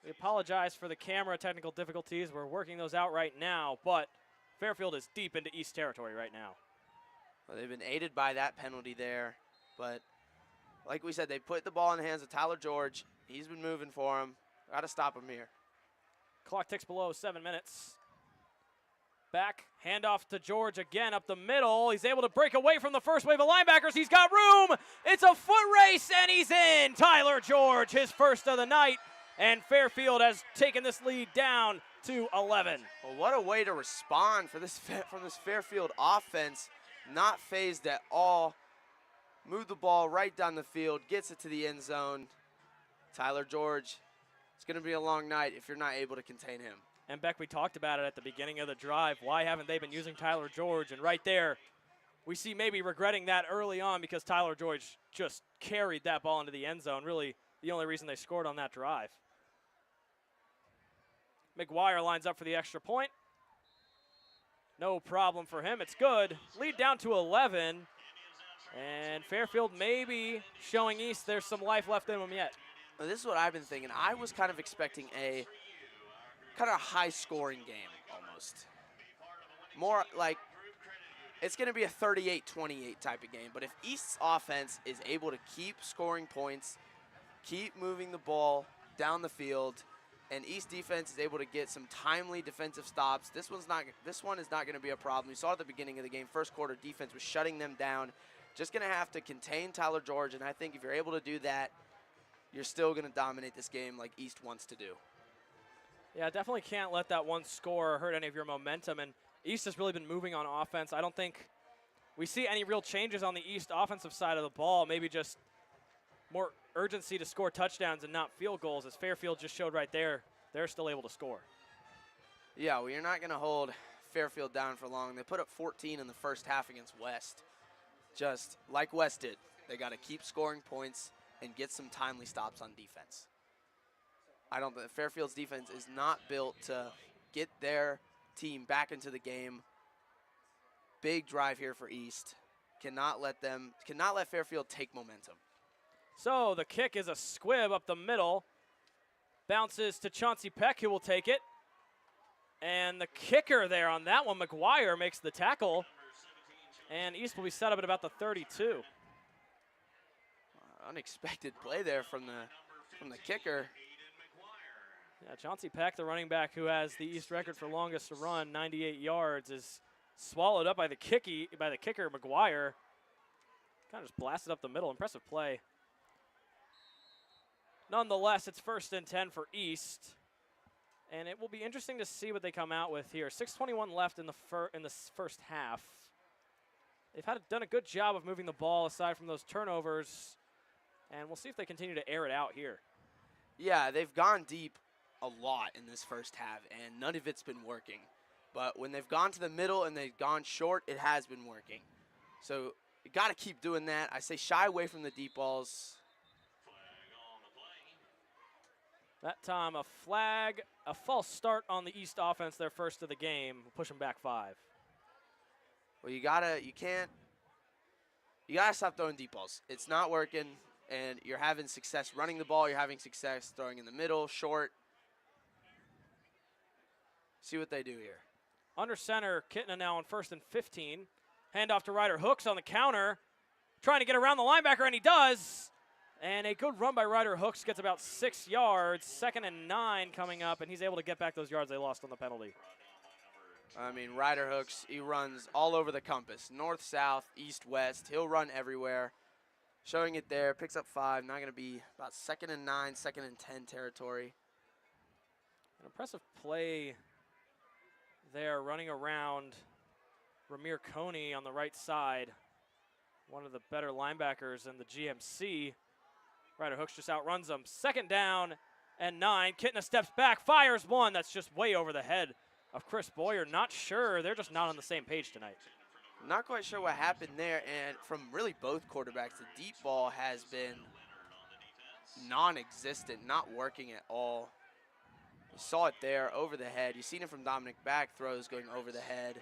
We apologize for the camera technical difficulties. We're working those out right now, but Fairfield is deep into East territory right now. Well, they've been aided by that penalty there, but like we said, they put the ball in the hands of Tyler George. He's been moving for him. Got to stop him here. Clock ticks below 7 minutes. Back, handoff to George again up the middle. He's able to break away from the first wave of linebackers. He's got room. It's a foot race, and he's in. Tyler George, his first of the night, and Fairfield has taken this lead down to 11. Well, what a way to respond for this from this Fairfield offense. Not phased at all. Move the ball right down the field, gets it to the end zone. Tyler George, it's going to be a long night if you're not able to contain him. And Beck, we talked about it at the beginning of the drive. Why haven't they been using Tyler George? And right there, we see maybe regretting that early on because Tyler George just carried that ball into the end zone. Really the only reason they scored on that drive. McGuire lines up for the extra point. No problem for him. It's good. Lead down to 11. And Fairfield maybe showing East there's some life left in them yet. Well, this is what I've been thinking. I was kind of expecting a kind of high-scoring game almost. More like it's going to be a 38-28 type of game. But if East's offense is able to keep scoring points, keep moving the ball down the field, and East defense is able to get some timely defensive stops, this one is not going to be a problem. We saw at the beginning of the game, first quarter defense was shutting them down. Just going to have to contain Tyler George, and I think if you're able to do that, you're still going to dominate this game like East wants to do. Yeah, definitely can't let that one score hurt any of your momentum, and East has really been moving on offense. I don't think we see any real changes on the East offensive side of the ball, maybe just more urgency to score touchdowns and not field goals, as Fairfield just showed right there. They're still able to score. Yeah, well, you're not going to hold Fairfield down for long. They put up 14 in the first half against West. Just like West did, they got to keep scoring points and get some timely stops on defense. Fairfield's defense is not built to get their team back into the game. Big drive here for East. Cannot let Fairfield take momentum. So the kick is a squib up the middle. Bounces to Chauncey Peck, who will take it. And the kicker there on that one, McGuire, makes the tackle. And East will be set up at about the 32. Unexpected play there from the kicker. Yeah, Chauncey Peck, the running back who has the East record for longest to run, 98 yards, is swallowed up by the kicker, McGuire. Kind of just blasted up the middle. Impressive play. Nonetheless, it's 1st and 10 for East. And it will be interesting to see what they come out with here. 6:21 left in the first half. They've done a good job of moving the ball aside from those turnovers. And we'll see if they continue to air it out here. Yeah, they've gone deep a lot in this first half, and none of it's been working. But when they've gone to the middle and they've gone short, it has been working. So you got to keep doing that. I say shy away from the deep balls. That time a flag, a false start on the East offense, their first of the game. We'll push them back 5. Well, you gotta stop throwing deep balls. It's not working, and you're having success running the ball. You're having success throwing in the middle, short. See what they do here. Under center, Kitna now on 1st and 15. Handoff to Ryder Hooks on the counter. Trying to get around the linebacker, and he does. And a good run by Ryder Hooks gets about 6 yards. 2nd and 9 coming up, and he's able to get back those yards they lost on the penalty. I mean, Ryder Hooks, he runs all over the compass. North, south, east, west. He'll run everywhere. Showing it there, picks up 5. Not going to be about 2nd and 9, 2nd and 10 territory. An impressive play there, running around Ramir Coney on the right side. One of the better linebackers in the GMC. Ryder Hooks just outruns them. 2nd down and 9. Kitna steps back, fires one. That's just way over the head of Chris Boyer. Not sure. They're just not on the same page tonight. Not quite sure what happened there. And from really both quarterbacks, the deep ball has been non-existent, not working at all. You saw it there over the head. You've seen it from Dominic back throws going over the head.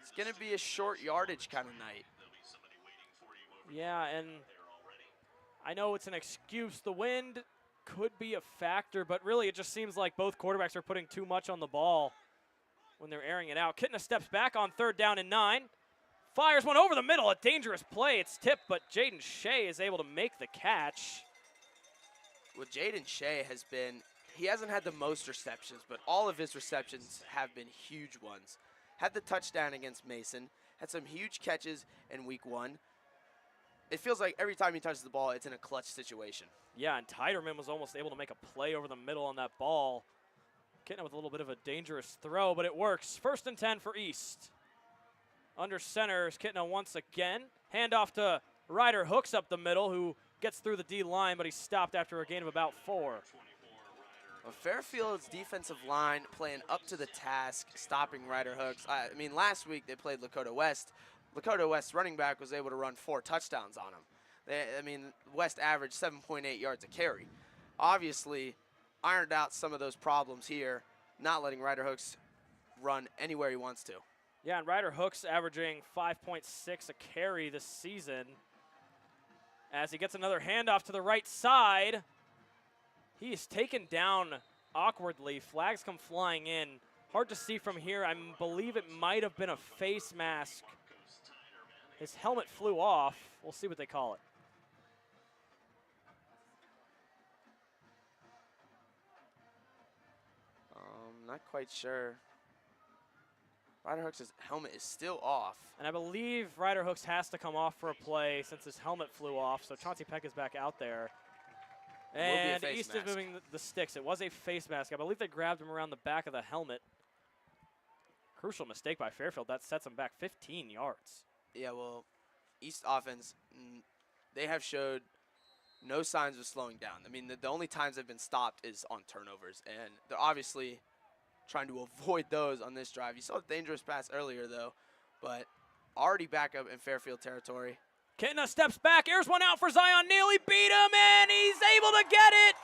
It's going to be a short yardage kind of night. Yeah, and I know it's an excuse. The wind could be a factor, but really it just seems like both quarterbacks are putting too much on the ball when they're airing it out. Kitna steps back on 3rd down and 9. Fires one over the middle, a dangerous play. It's tipped, but Jaden Shea is able to make the catch. Well, Jaden Shea he hasn't had the most receptions, but all of his receptions have been huge ones. Had the touchdown against Mason, had some huge catches in week 1. It feels like every time he touches the ball, it's in a clutch situation. Yeah, and Tiderman was almost able to make a play over the middle on that ball. Kitna with a little bit of a dangerous throw, but it works. 1st and 10 for East. Under center is Kitna once again. Handoff to Ryder Hooks up the middle, who gets through the D line, but he's stopped after a gain of about 4. Well, Fairfield's defensive line playing up to the task, stopping Ryder Hooks. I mean, last week they played Lakota West. Lakota West running back was able to run 4 touchdowns on him. West averaged 7.8 yards a carry. Obviously, ironed out some of those problems here, not letting Ryder Hooks run anywhere he wants to. Yeah, and Ryder Hooks averaging 5.6 a carry this season. As he gets another handoff to the right side, he is taken down awkwardly. Flags come flying in. Hard to see from here. I believe it might have been a face mask. His helmet flew off. We'll see what they call it. Not quite sure. Ryder Hooks' helmet is still off. And I believe Ryder Hooks has to come off for a play since his helmet flew off. So Chauncey Peck is back out there. And East is moving the sticks. It was a face mask. I believe they grabbed him around the back of the helmet. Crucial mistake by Fairfield. That sets him back 15 yards. Yeah, well, East offense, they have showed no signs of slowing down. I mean, the only times they've been stopped is on turnovers, and they're obviously trying to avoid those on this drive. You saw a dangerous pass earlier, though, but already back up in Fairfield territory. Kitna steps back, airs one out for Zion Neal. He beat him, and he's able to get it.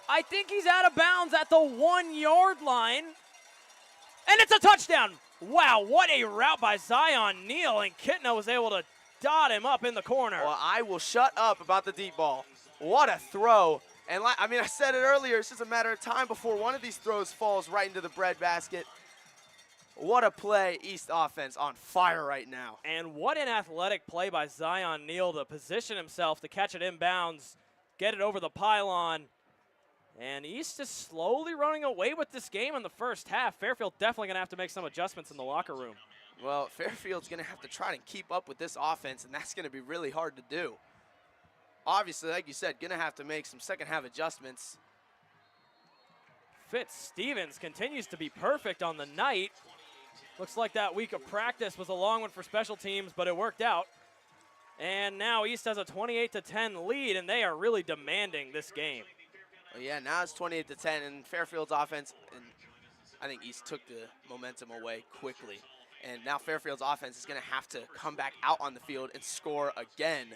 I think he's out of bounds at the 1-yard line, and it's a touchdown. Wow, what a route by Zion Neal, and Kitna was able to dot him up in the corner. Well, I will shut up about the deep ball. What a throw. And I said it earlier, it's just a matter of time before one of these throws falls right into the breadbasket. What a play, East offense on fire right now. And what an athletic play by Zion Neal to position himself to catch it inbounds, get it over the pylon, And East is slowly running away with this game in the first half. Fairfield definitely going to have to make some adjustments in the locker room. Well, Fairfield's going to have to try to keep up with this offense, and that's going to be really hard to do. Obviously, like you said, going to have to make some second half adjustments. Fitzstevens continues to be perfect on the night. Looks like that week of practice was a long one for special teams, but it worked out. And now East has a 28-10 lead, and they are really demanding this game. Well, yeah, now it's 28-10, and Fairfield's offense, and I think East took the momentum away quickly. And now Fairfield's offense is going to have to come back out on the field and score again.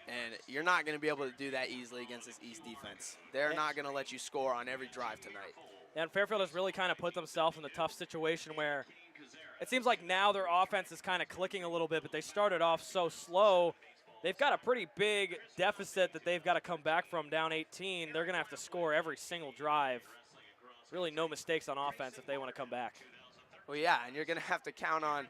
And you're not going to be able to do that easily against this East defense. They're not going to let you score on every drive tonight. And Fairfield has really kind of put themselves in a tough situation where it seems like now their offense is kind of clicking a little bit, but they started off so slow. They've got a pretty big deficit that they've got to come back from, down 18. They're going to have to score every single drive. Really no mistakes on offense if they want to come back. Well, yeah, and you're going to have to count on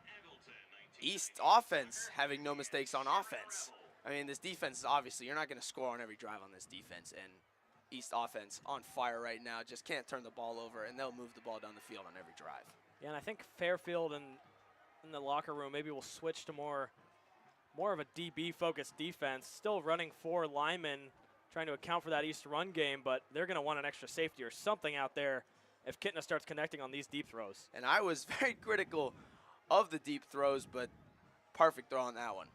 East offense having no mistakes on offense. I mean, this defense is obviously, you're not going to score on every drive on this defense, and East offense on fire right now, just can't turn the ball over, and they'll move the ball down the field on every drive. Yeah, and I think Fairfield and in the locker room maybe will switch to more of a DB-focused defense, still running 4 linemen, trying to account for that East run game, but they're going to want an extra safety or something out there if Kitna starts connecting on these deep throws. And I was very critical of the deep throws, but perfect throw on that one.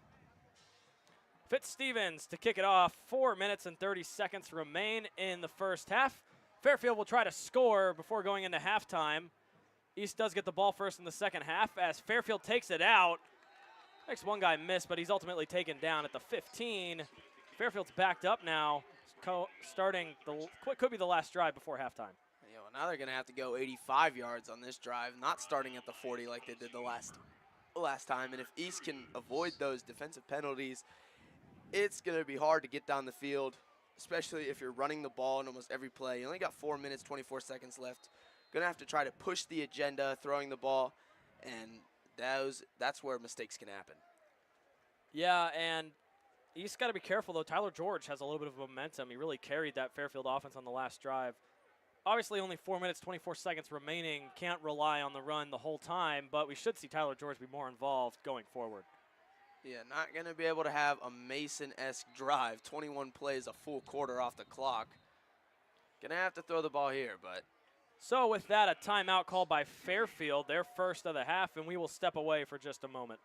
Fitzstevens to kick it off. 4 minutes and 30 seconds remain in the first half. Fairfield will try to score before going into halftime. East does get the ball first in the second half as Fairfield takes it out. Makes one guy miss, but he's ultimately taken down at the 15. Fairfield's backed up now, starting could be the last drive before halftime. Yeah, well, now they're going to have to go 85 yards on this drive, not starting at the 40 like they did the last time. And if East can avoid those defensive penalties, it's going to be hard to get down the field, especially if you're running the ball in almost every play. You only got 4 minutes, 24 seconds left. Going to have to try to push the agenda, throwing the ball, and that's where mistakes can happen. Yeah, and East got to be careful, though. Tyler George has a little bit of momentum. He really carried that Fairfield offense on the last drive. Obviously, only 4 minutes, 24 seconds remaining. Can't rely on the run the whole time, but we should see Tyler George be more involved going forward. Yeah, not going to be able to have a Mason-esque drive. 21 plays, a full quarter off the clock. Going to have to throw the ball here, but. So with that, a timeout called by Fairfield, their first of the half, and we will step away for just a moment.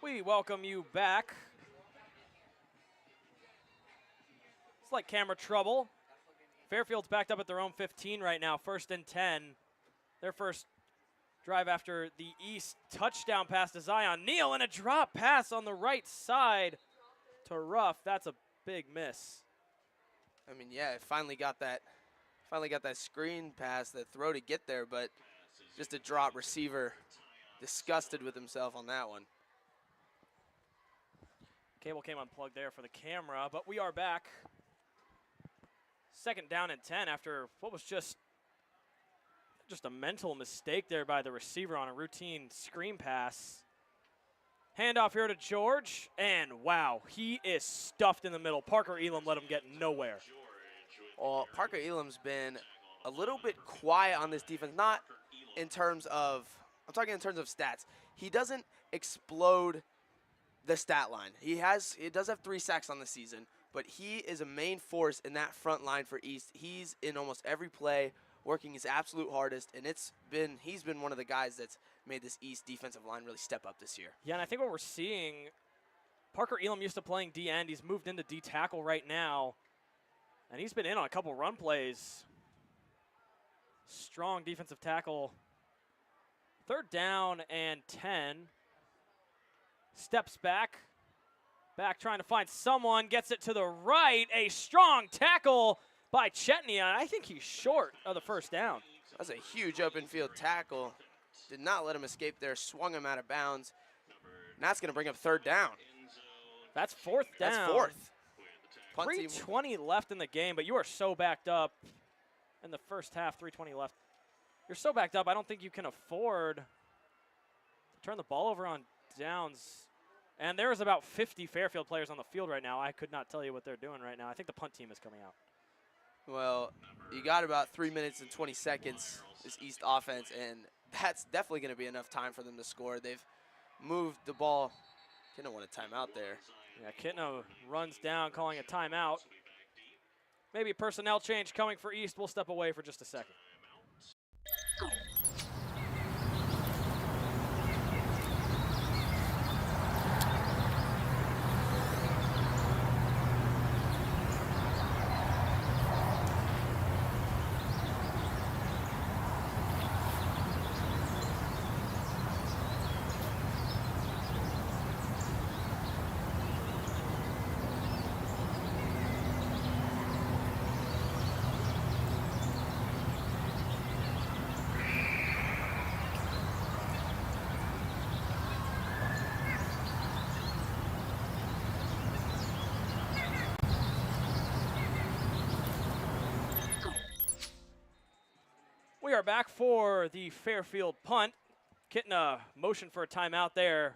We welcome you back. It's like camera trouble. Fairfield's backed up at their own 15 right now, 1st and 10. Their first drive after the East touchdown pass to Zion Neal, and a drop pass on the right side to Ruff. That's a big miss. I mean, yeah, it finally got that screen pass, that throw to get there, but just a drop. Receiver disgusted with himself on that one. Cable came unplugged there for the camera, but we are back. 2nd down and 10 after what was just a mental mistake there by the receiver on a routine screen pass. Handoff here to George, and wow, he is stuffed in the middle. Parker Elam let him get nowhere. Well, Parker Elam's been a little bit quiet on this defense, not in terms of, I'm talking in terms of stats. He doesn't explode the stat line. He does have 3 sacks on the season, but he is a main force in that front line for East. He's in almost every play, working his absolute hardest, and he's been one of the guys that's made this East defensive line really step up this year. Yeah, and I think what we're seeing, Parker Elam used to playing D-end. He's moved into D-tackle right now, and he's been in on a couple run plays. Strong defensive tackle. 3rd down and 10. Steps back, Back trying to find someone, gets it to the right. A strong tackle by Chetney, and I think he's short of the first down. That's a huge open field tackle. Did not let him escape there, swung him out of bounds. And that's going to bring up third down. That's fourth down. That's fourth. Punt team. 3:20 left in the game, but you are so backed up in the first half, 3:20 left. You're so backed up, I don't think you can afford to turn the ball over on downs. And there's about 50 Fairfield players on the field right now. I could not tell you what they're doing right now. I think the punt team is coming out. Well, you got about 3 minutes and 20 seconds, this East offense, and that's definitely going to be enough time for them to score. They've moved the ball. Didn't want a timeout there. Yeah, Kitna runs down, calling a timeout. Maybe a personnel change coming for East. We'll step away for just a second. We are back for the Fairfield punt. Kitna motion for a timeout there.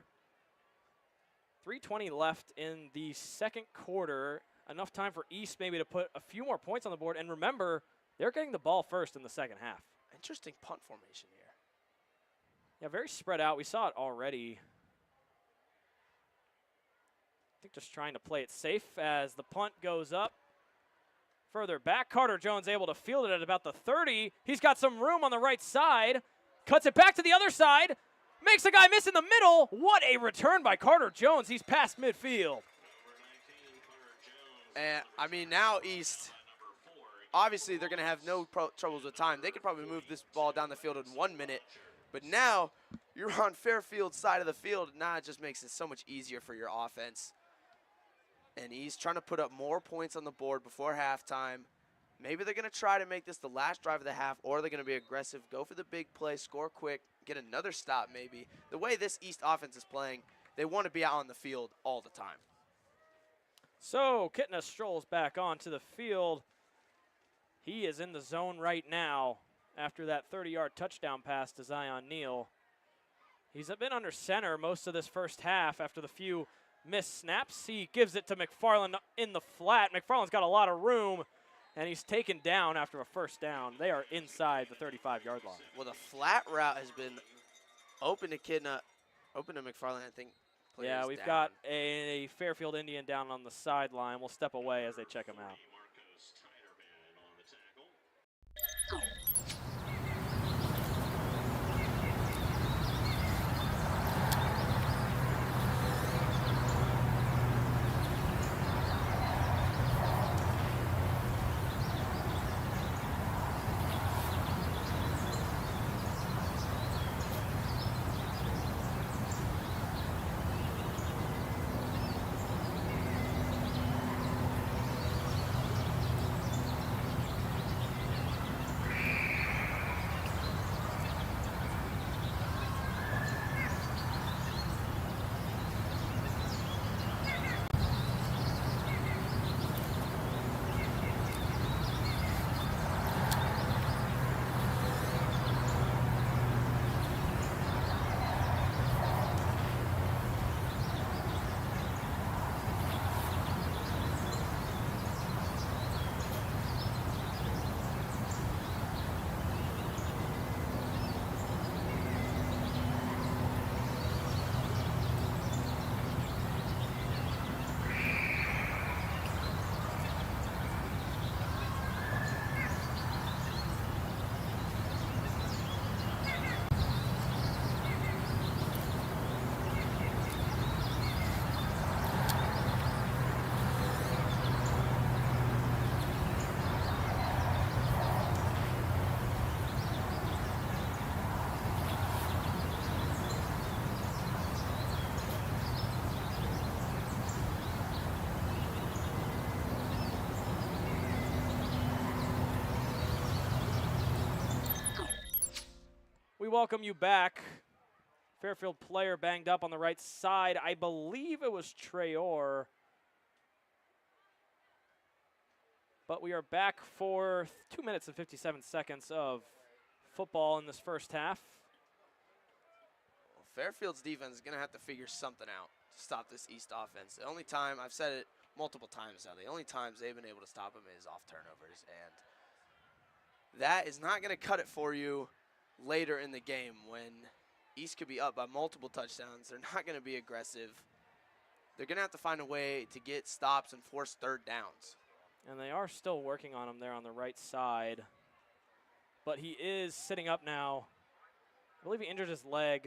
3:20 left in the second quarter. Enough time for East maybe to put a few more points on the board. And remember, they're getting the ball first in the second half. Interesting punt formation here. Yeah, very spread out. We saw it already. I think just trying to play it safe as the punt goes up. Further back, Carter Jones able to field it at about the 30. He's got some room on the right side. Cuts it back to the other side. Makes a guy miss in the middle. What a return by Carter Jones. He's past midfield. And, I mean, now East, obviously they're going to have no troubles with time. They could probably move this ball down the field in 1 minute. But now you're on Fairfield's side of the field. Now it just makes it so much easier for your offense. And he's trying to put up more points on the board before halftime. Maybe they're going to try to make this the last drive of the half, or they're going to be aggressive, go for the big play, score quick, get another stop maybe. The way this East offense is playing, they want to be out on the field all the time. So Kitna strolls back onto the field. He is in the zone right now after that 30-yard touchdown pass to Zion Neal. He's been under center most of this first half after the few missed snaps. He gives it to McFarland in the flat. McFarland's got a lot of room, and he's taken down after a first down. They are inside the 35-yard line. Well, the flat route has been open to Kitna, open to McFarland, I think. Yeah, we've got a Fairfield Indian down on the sideline. We'll step away as they check him out. welcome you back. Fairfield player banged up on the right side. I believe it was Traore. But we are back for 2 minutes and 57 seconds of football in this first half. Well, Fairfield's defense is going to have to figure something out to stop this East offense. The only time, I've said it multiple times now, the only times they've been able to stop them is off turnovers. And that is not going to cut it for you later in the game when East could be up by multiple touchdowns. They're not going to be aggressive. They're going to have to find a way to get stops and force third downs. And they are still working on him there on the right side. But he is sitting up now. I believe he injured his leg.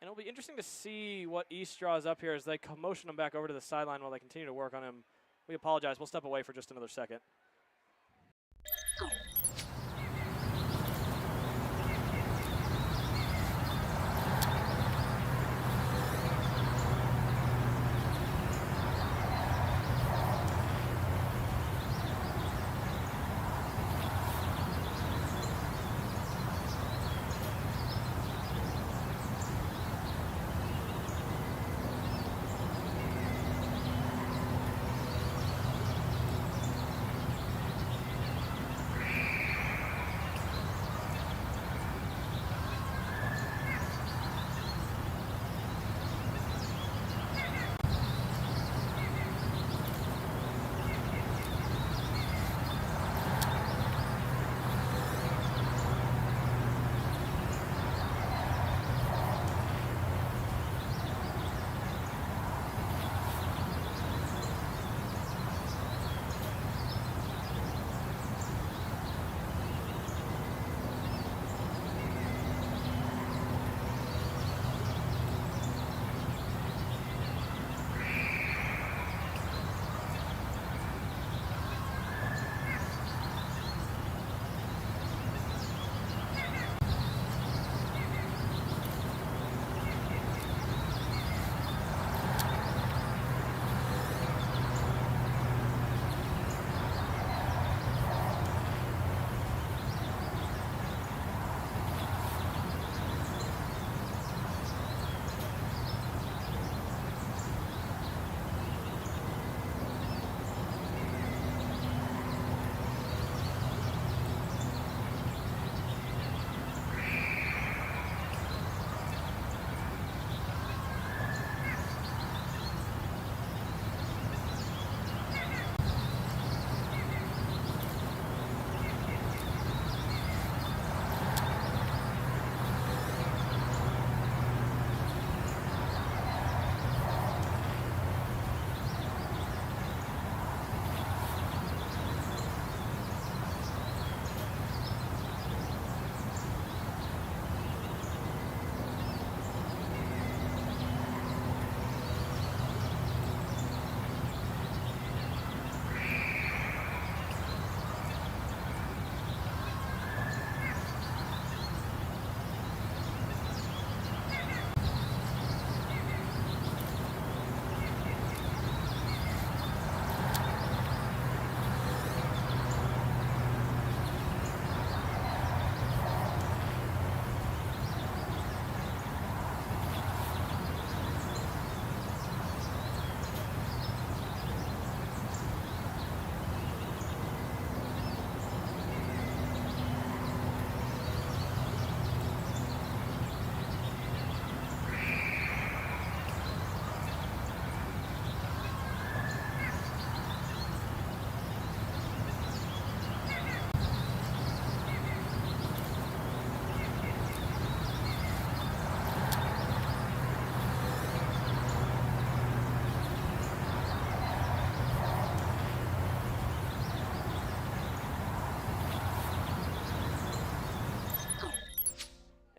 And it'll be interesting to see what East draws up here as they motion him back over to the sideline while they continue to work on him. We apologize. We'll step away for just another second.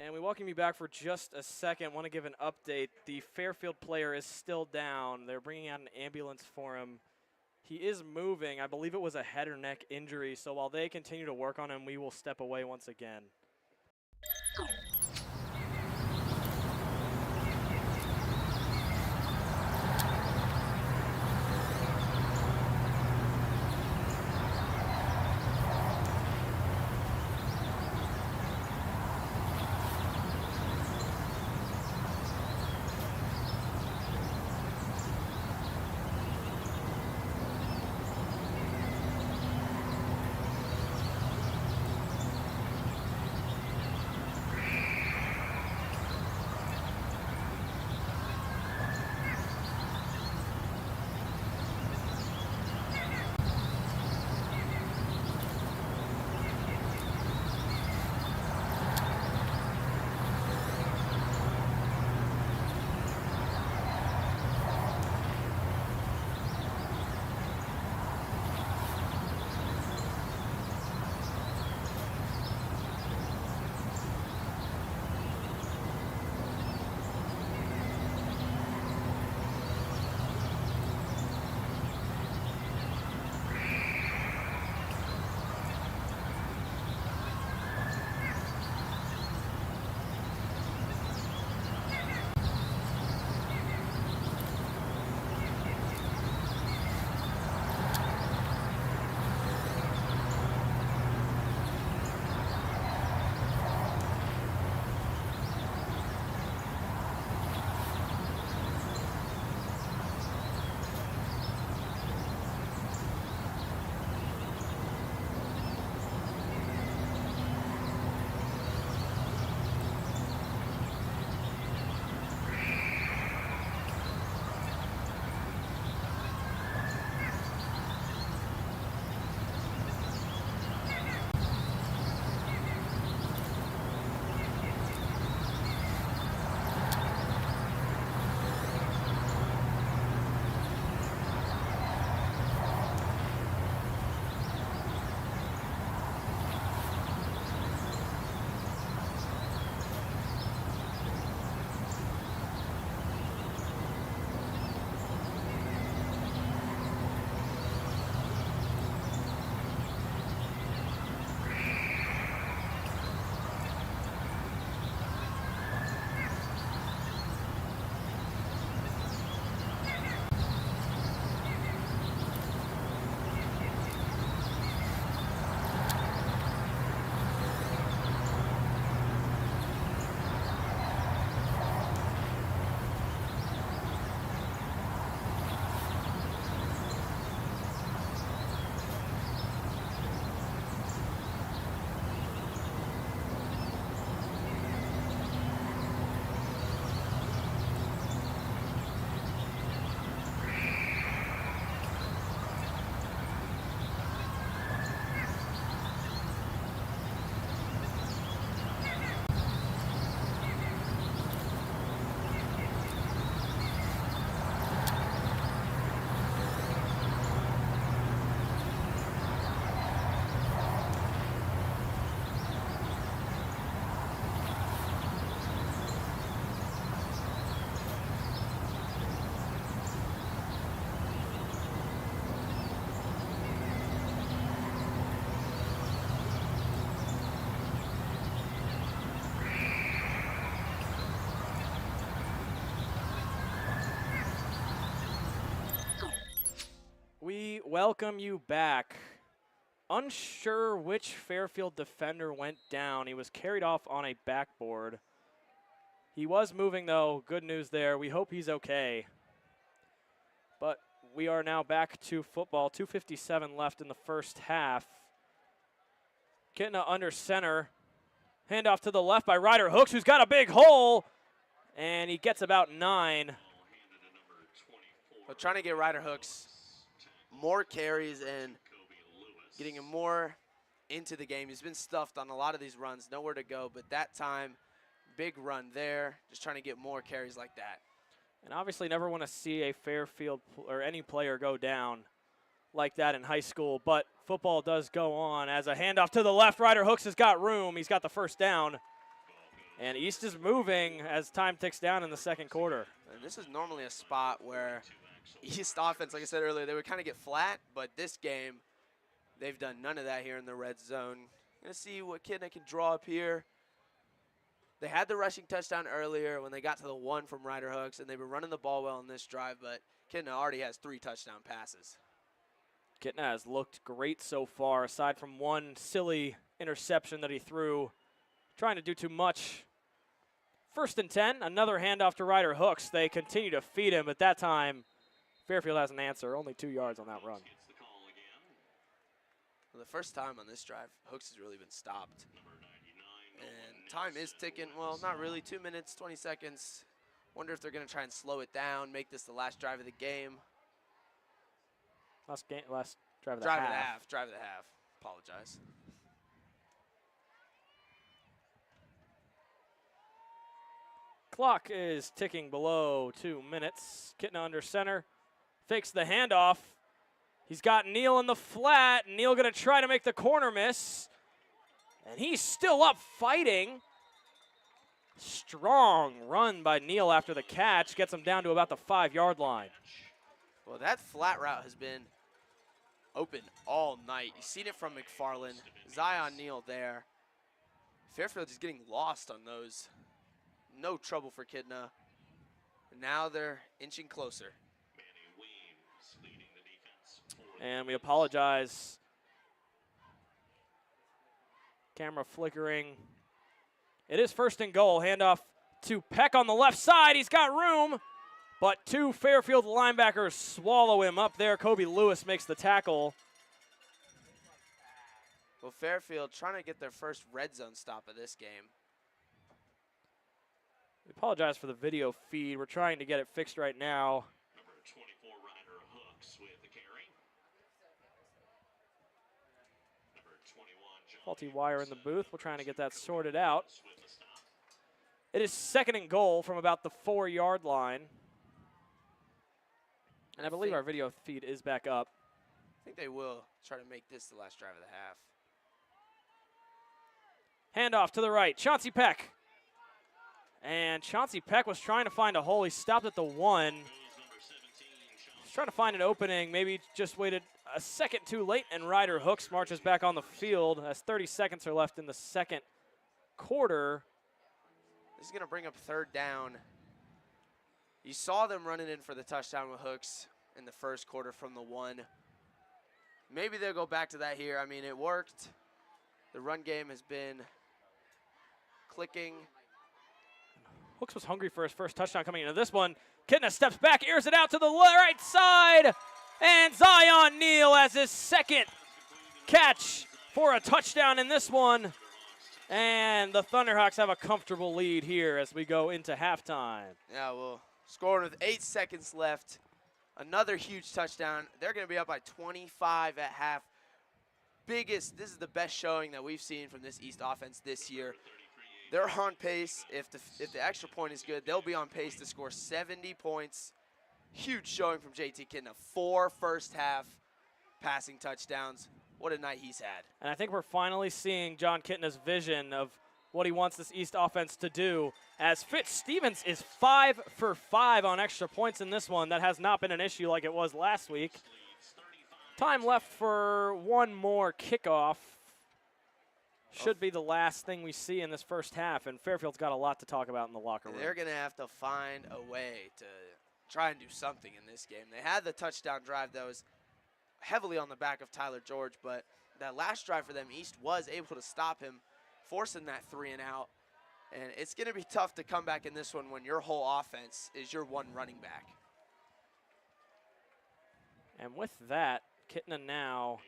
And we welcome you back for just a second. Want to give an update. The Fairfield player is still down. They're bringing out an ambulance for him. He is moving. I believe it was a head or neck injury. So while they continue to work on him, we will step away once again. welcome you back. Unsure which Fairfield defender went down. He was carried off on a backboard. He was moving, though. Good news there. We hope he's okay. But we are now back to football. 2:57 left in the first half. Kitna under center. Handoff to the left by Ryder Hooks, who's got a big hole. And he gets about 9. But trying to get Ryder Hooks more carries and getting him more into the game. He's been stuffed on a lot of these runs, nowhere to go. But that time, big run there, just trying to get more carries like that. And obviously never want to see a Fairfield or any player go down like that in high school. But football does go on. As a handoff to the left, Ryder Hooks has got room. He's got the first down. And East is moving as time ticks down in the second quarter. And this is normally a spot where East offense, like I said earlier, they would kind of get flat. But this game, they've done none of that here in the red zone. Gonna see what Kitna can draw up here. They had the rushing touchdown earlier when they got to the 1 from Ryder Hooks, and they were running the ball well in this drive, but Kitna already has 3 touchdown passes. Kitna has looked great so far, aside from one silly interception that he threw, trying to do too much. 1st and 10, another handoff to Ryder Hooks. They continue to feed him, but that time Fairfield has an answer, only 2 yards on that run. For the first time on this drive, Hooks has really been stopped. And time is ticking. Well, not really. 2 minutes, 20 seconds. Wonder if they're going to try and slow it down, make this the last drive of the game. Last drive of the half. Drive of the half. Apologize. Clock is ticking below 2 minutes. Kitna under center. Fakes the handoff. He's got Neal in the flat. Neal going to try to make the corner miss. And he's still up fighting. Strong run by Neal after the catch. Gets him down to about the 5-yard line. Well, that flat route has been open all night. You've seen it from McFarland. Zion Neal there. Fairfield is getting lost on those. No trouble for Kitna. And now they're inching closer. And we apologize. Camera flickering. It is 1st and goal. Handoff to Peck on the left side. He's got room, but 2 Fairfield linebackers swallow him up there. Kobe Lewis makes the tackle. Well, Fairfield trying to get their first red zone stop of this game. We apologize for the video feed. We're trying to get it fixed right now. Number 24, Ryder Hooks with the carry. Number 21, Faulty wire in the booth. We're trying to get that sorted out. It is 2nd and goal from about the 4-yard line. And I believe our video feed is back up. I think they will try to make this the last drive of the half. Handoff to the right. Chauncey Peck. And Chauncey Peck was trying to find a hole. He stopped at the 1. He's trying to find an opening. Maybe just waited a second too late, and Ryder Hooks marches back on the field as 30 seconds are left in the second quarter. This is going to bring up 3rd down. You saw them running in for the touchdown with Hooks in the first quarter from the 1. Maybe they'll go back to that here. I mean, it worked. The run game has been clicking. Hooks was hungry for his first touchdown coming into this one. Kitna steps back, airs it out to the right side. And Zion Neal has his 2nd catch for a touchdown in this one. And the Thunderhawks have a comfortable lead here as we go into halftime. Yeah, well, scoring with 8 seconds left. Another huge touchdown. They're going to be up by 25 at half. This is the best showing that we've seen from this East offense this year. They're on pace. If the extra point is good, they'll be on pace to score 70 points. Huge showing from JT Kitna. 4 first-half passing touchdowns. What a night he's had. And I think we're finally seeing John Kitna's vision of what he wants this East offense to do, as Fitzstevens is 5 for 5 on extra points in this one. That has not been an issue like it was last week. Time left for one more kickoff. Should be the last thing we see in this first half, and Fairfield's got a lot to talk about in the locker room. They're going to have to find a way to try and do something in this game. They had the touchdown drive that was heavily on the back of Tyler George, but that last drive for them, East was able to stop him, forcing that 3 and out. And it's going to be tough to come back in this one when your whole offense is your one running back. And with that, Kitna now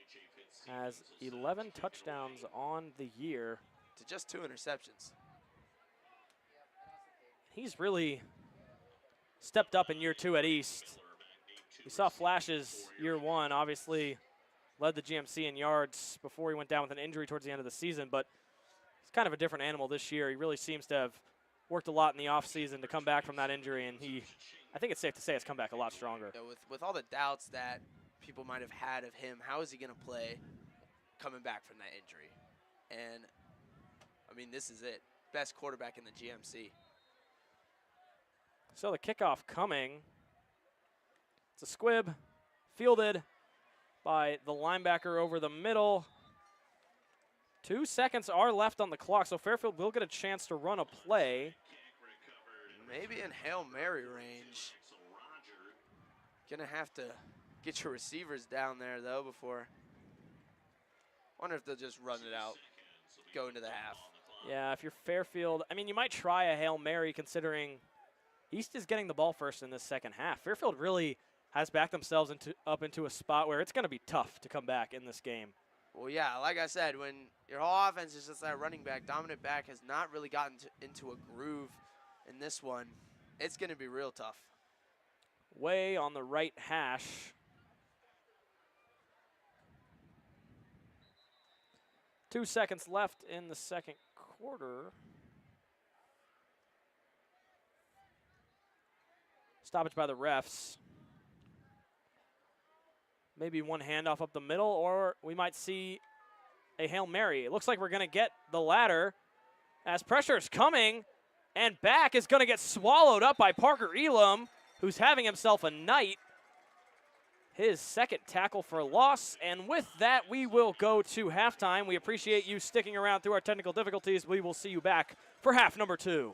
has 11 touchdowns on the year. To just 2 interceptions. He's really stepped up in year 2 at East. We saw flashes year 1, obviously led the GMC in yards before he went down with an injury towards the end of the season, but he's kind of a different animal this year. He really seems to have worked a lot in the offseason to come back from that injury, and I think it's safe to say, has come back a lot stronger. Yeah, with all the doubts that people might have had of him, how is he going to play coming back from that injury? And, I mean, this is it. Best quarterback in the GMC. So the kickoff coming. It's a squib, fielded by the linebacker over the middle. 2 seconds are left on the clock, so Fairfield will get a chance to run a play. Maybe in Hail Mary range. Gonna have to get your receivers down there, though, before. Wonder if they'll just run it out, go into the half. Yeah, if you're Fairfield, I mean, you might try a Hail Mary considering East is getting the ball first in this second half. Fairfield really has backed themselves up into a spot where it's going to be tough to come back in this game. Well, yeah, like I said, when your whole offense is just that running back, dominant back has not really gotten into a groove in this one, it's going to be real tough. Way on the right hash. Two seconds left in the second quarter. Stoppage by the refs. Maybe one handoff up the middle, or we might see a Hail Mary. It looks like we're going to get the latter as pressure is coming, and back is going to get swallowed up by Parker Elam, who's having himself a night. His second tackle for loss, and with that, we will go to halftime. We appreciate you sticking around through our technical difficulties. We will see you back for half number 2.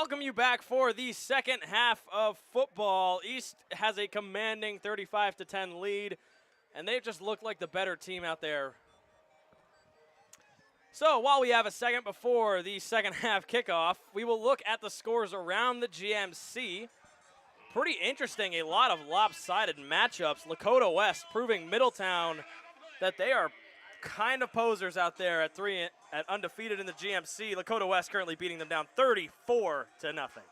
welcome you back for the second half of football. East has a commanding 35-10 lead, and they just look like the better team out there. So while we have a second before the second half kickoff, we will look at the scores around the GMC. Pretty interesting, a lot of lopsided matchups. Lakota West proving Middletown that they are kind of posers out there at undefeated in the GMC. Lakota West currently beating them down 34-0.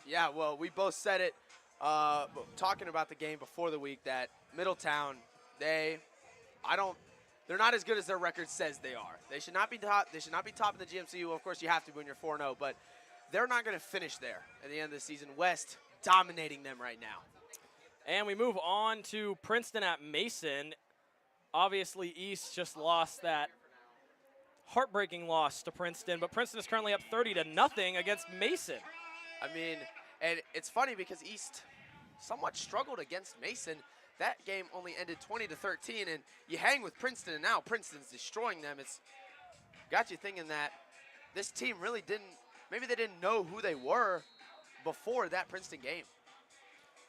Yeah, well, we both said it talking about the game before the week that Middletown, they're not as good as their record says they are. They should not be top. They should not be top in the GMC. Well, of course, you have to when you're 4-0, but they're not going to finish there at the end of the season. West dominating them right now. And we move on to Princeton at Mason. Obviously, East just lost that heartbreaking loss to Princeton, but Princeton is currently up 30-0 against Mason. I mean, and it's funny because East somewhat struggled against Mason. That game only ended 20-13, and you hang with Princeton, and now Princeton's destroying them. It's got you thinking that this team really maybe they didn't know who they were before that Princeton game.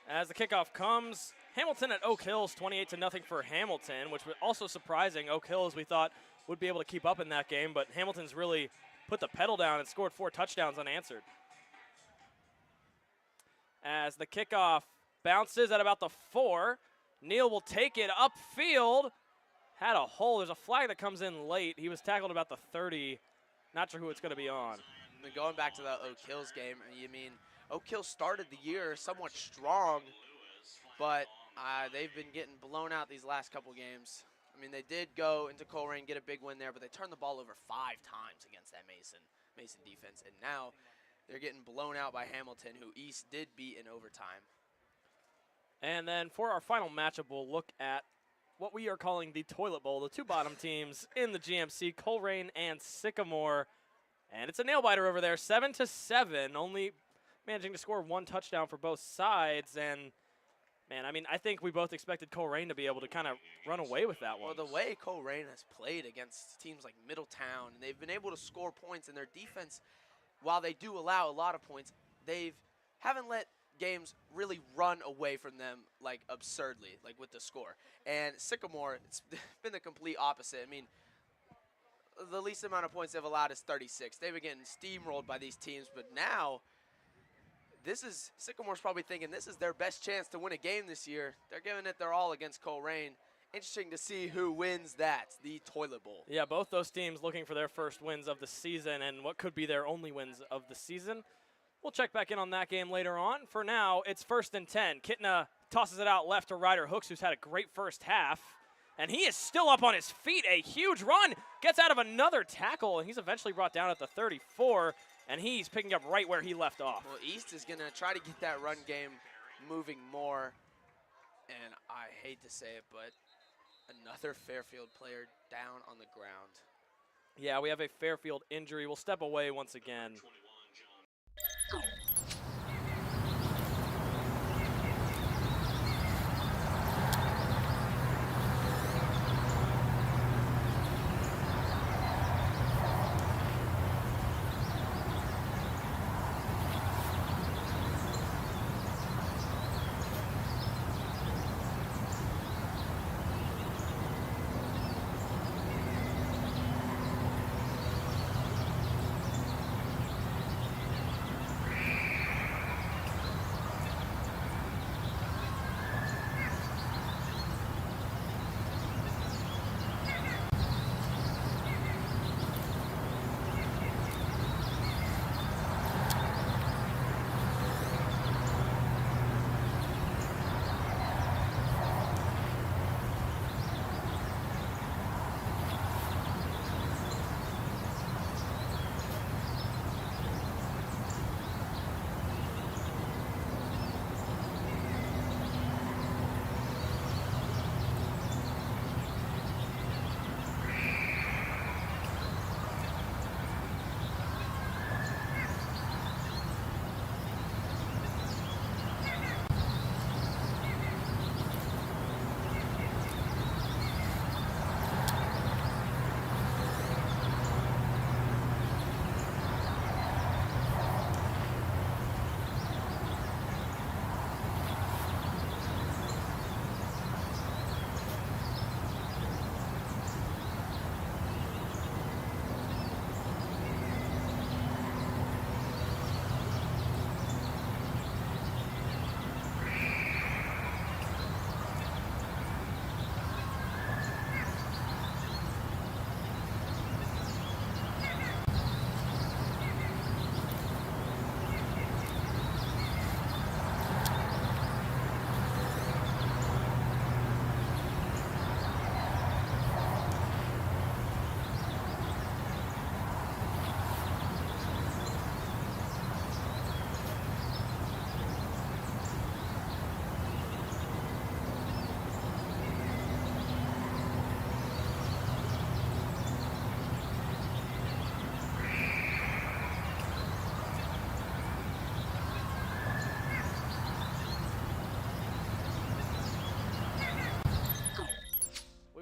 As the kickoff comes, Hamilton at Oak Hills, 28-0 for Hamilton, which was also surprising. Oak Hills, we thought, would be able to keep up in that game, but Hamilton's really put the pedal down and scored 4 touchdowns unanswered. As the kickoff bounces at about the 4, Neal will take it upfield. Had a hole. There's a flag that comes in late. He was tackled about the 30. Not sure who it's going to be on. I mean, going back to the Oak Hills game, Oak Hills started the year somewhat strong, but they've been getting blown out these last couple games. I mean, they did go into Colerain, get a big win there, but they turned the ball over 5 times against that Mason defense, and now they're getting blown out by Hamilton, who East did beat in overtime. And then for our final matchup, we'll look at what we are calling the Toilet Bowl, the 2 bottom teams in the GMC, Colerain and Sycamore. And it's a nail-biter over there, 7-7, only managing to score 1 touchdown for both sides. And, man, I mean, I think we both expected Colerain to be able to kind of run away with that one. Well, the way Colerain has played against teams like Middletown, and they've been able to score points, and their defense, while they do allow a lot of points, haven't let games really run away from them like absurdly, like with the score. And Sycamore, it's been the complete opposite. I mean, the least amount of points they've allowed is 36. They've been getting steamrolled by these teams, but now Sycamore's probably thinking this is their best chance to win a game this year. They're giving it their all against Colerain. Interesting to see who wins that, the Toilet Bowl. Yeah, both those teams looking for their first wins of the season and what could be their only wins of the season. We'll check back in on that game later on. For now, it's 1st and 10. Kitna tosses it out left to Ryder Hooks, who's had a great first half. And he is still up on his feet. A huge run. Gets out of another tackle, and he's eventually brought down at the 34. And he's picking up right where he left off. Well, East is going to try to get that run game moving more. And I hate to say it, but another Fairfield player down on the ground. Yeah, we have a Fairfield injury. We'll step away once again.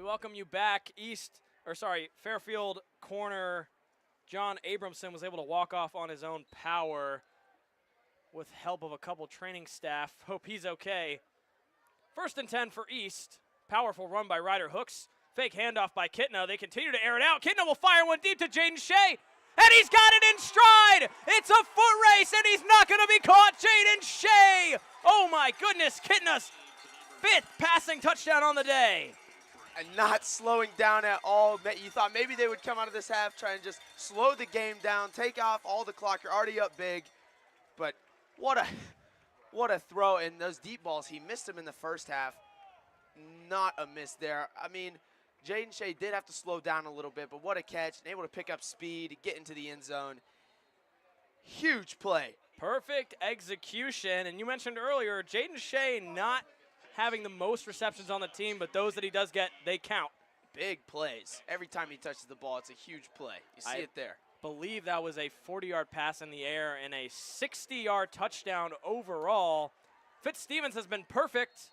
welcome you back. Fairfield corner John Abramson was able to walk off on his own power with help of a couple training staff. Hope he's okay. 1st and 10 for East. Powerful run by Ryder Hooks. Fake handoff by Kitna. They continue to air it out. Kitna will fire one deep to Jaden Shea, and he's got it in stride. It's a foot race, and he's not going to be caught. Jaden Shea. Oh my goodness, Kitna's 5th passing touchdown on the day. And not slowing down at all. You thought maybe they would come out of this half, try and just slow the game down, take off all the clock. You're already up big. But what a throw. And those deep balls, he missed them in the first half. Not a miss there. I mean, Jaden Shea did have to slow down a little bit, but what a catch. And able to pick up speed, get into the end zone. Huge play. Perfect execution. And you mentioned earlier, Jaden Shea not having the most receptions on the team, but those that he does get, they count. Big plays. Every time he touches the ball, it's a huge play. You see it there. Believe that was a 40-yard pass in the air and a 60-yard touchdown overall. Fitzstevens has been perfect,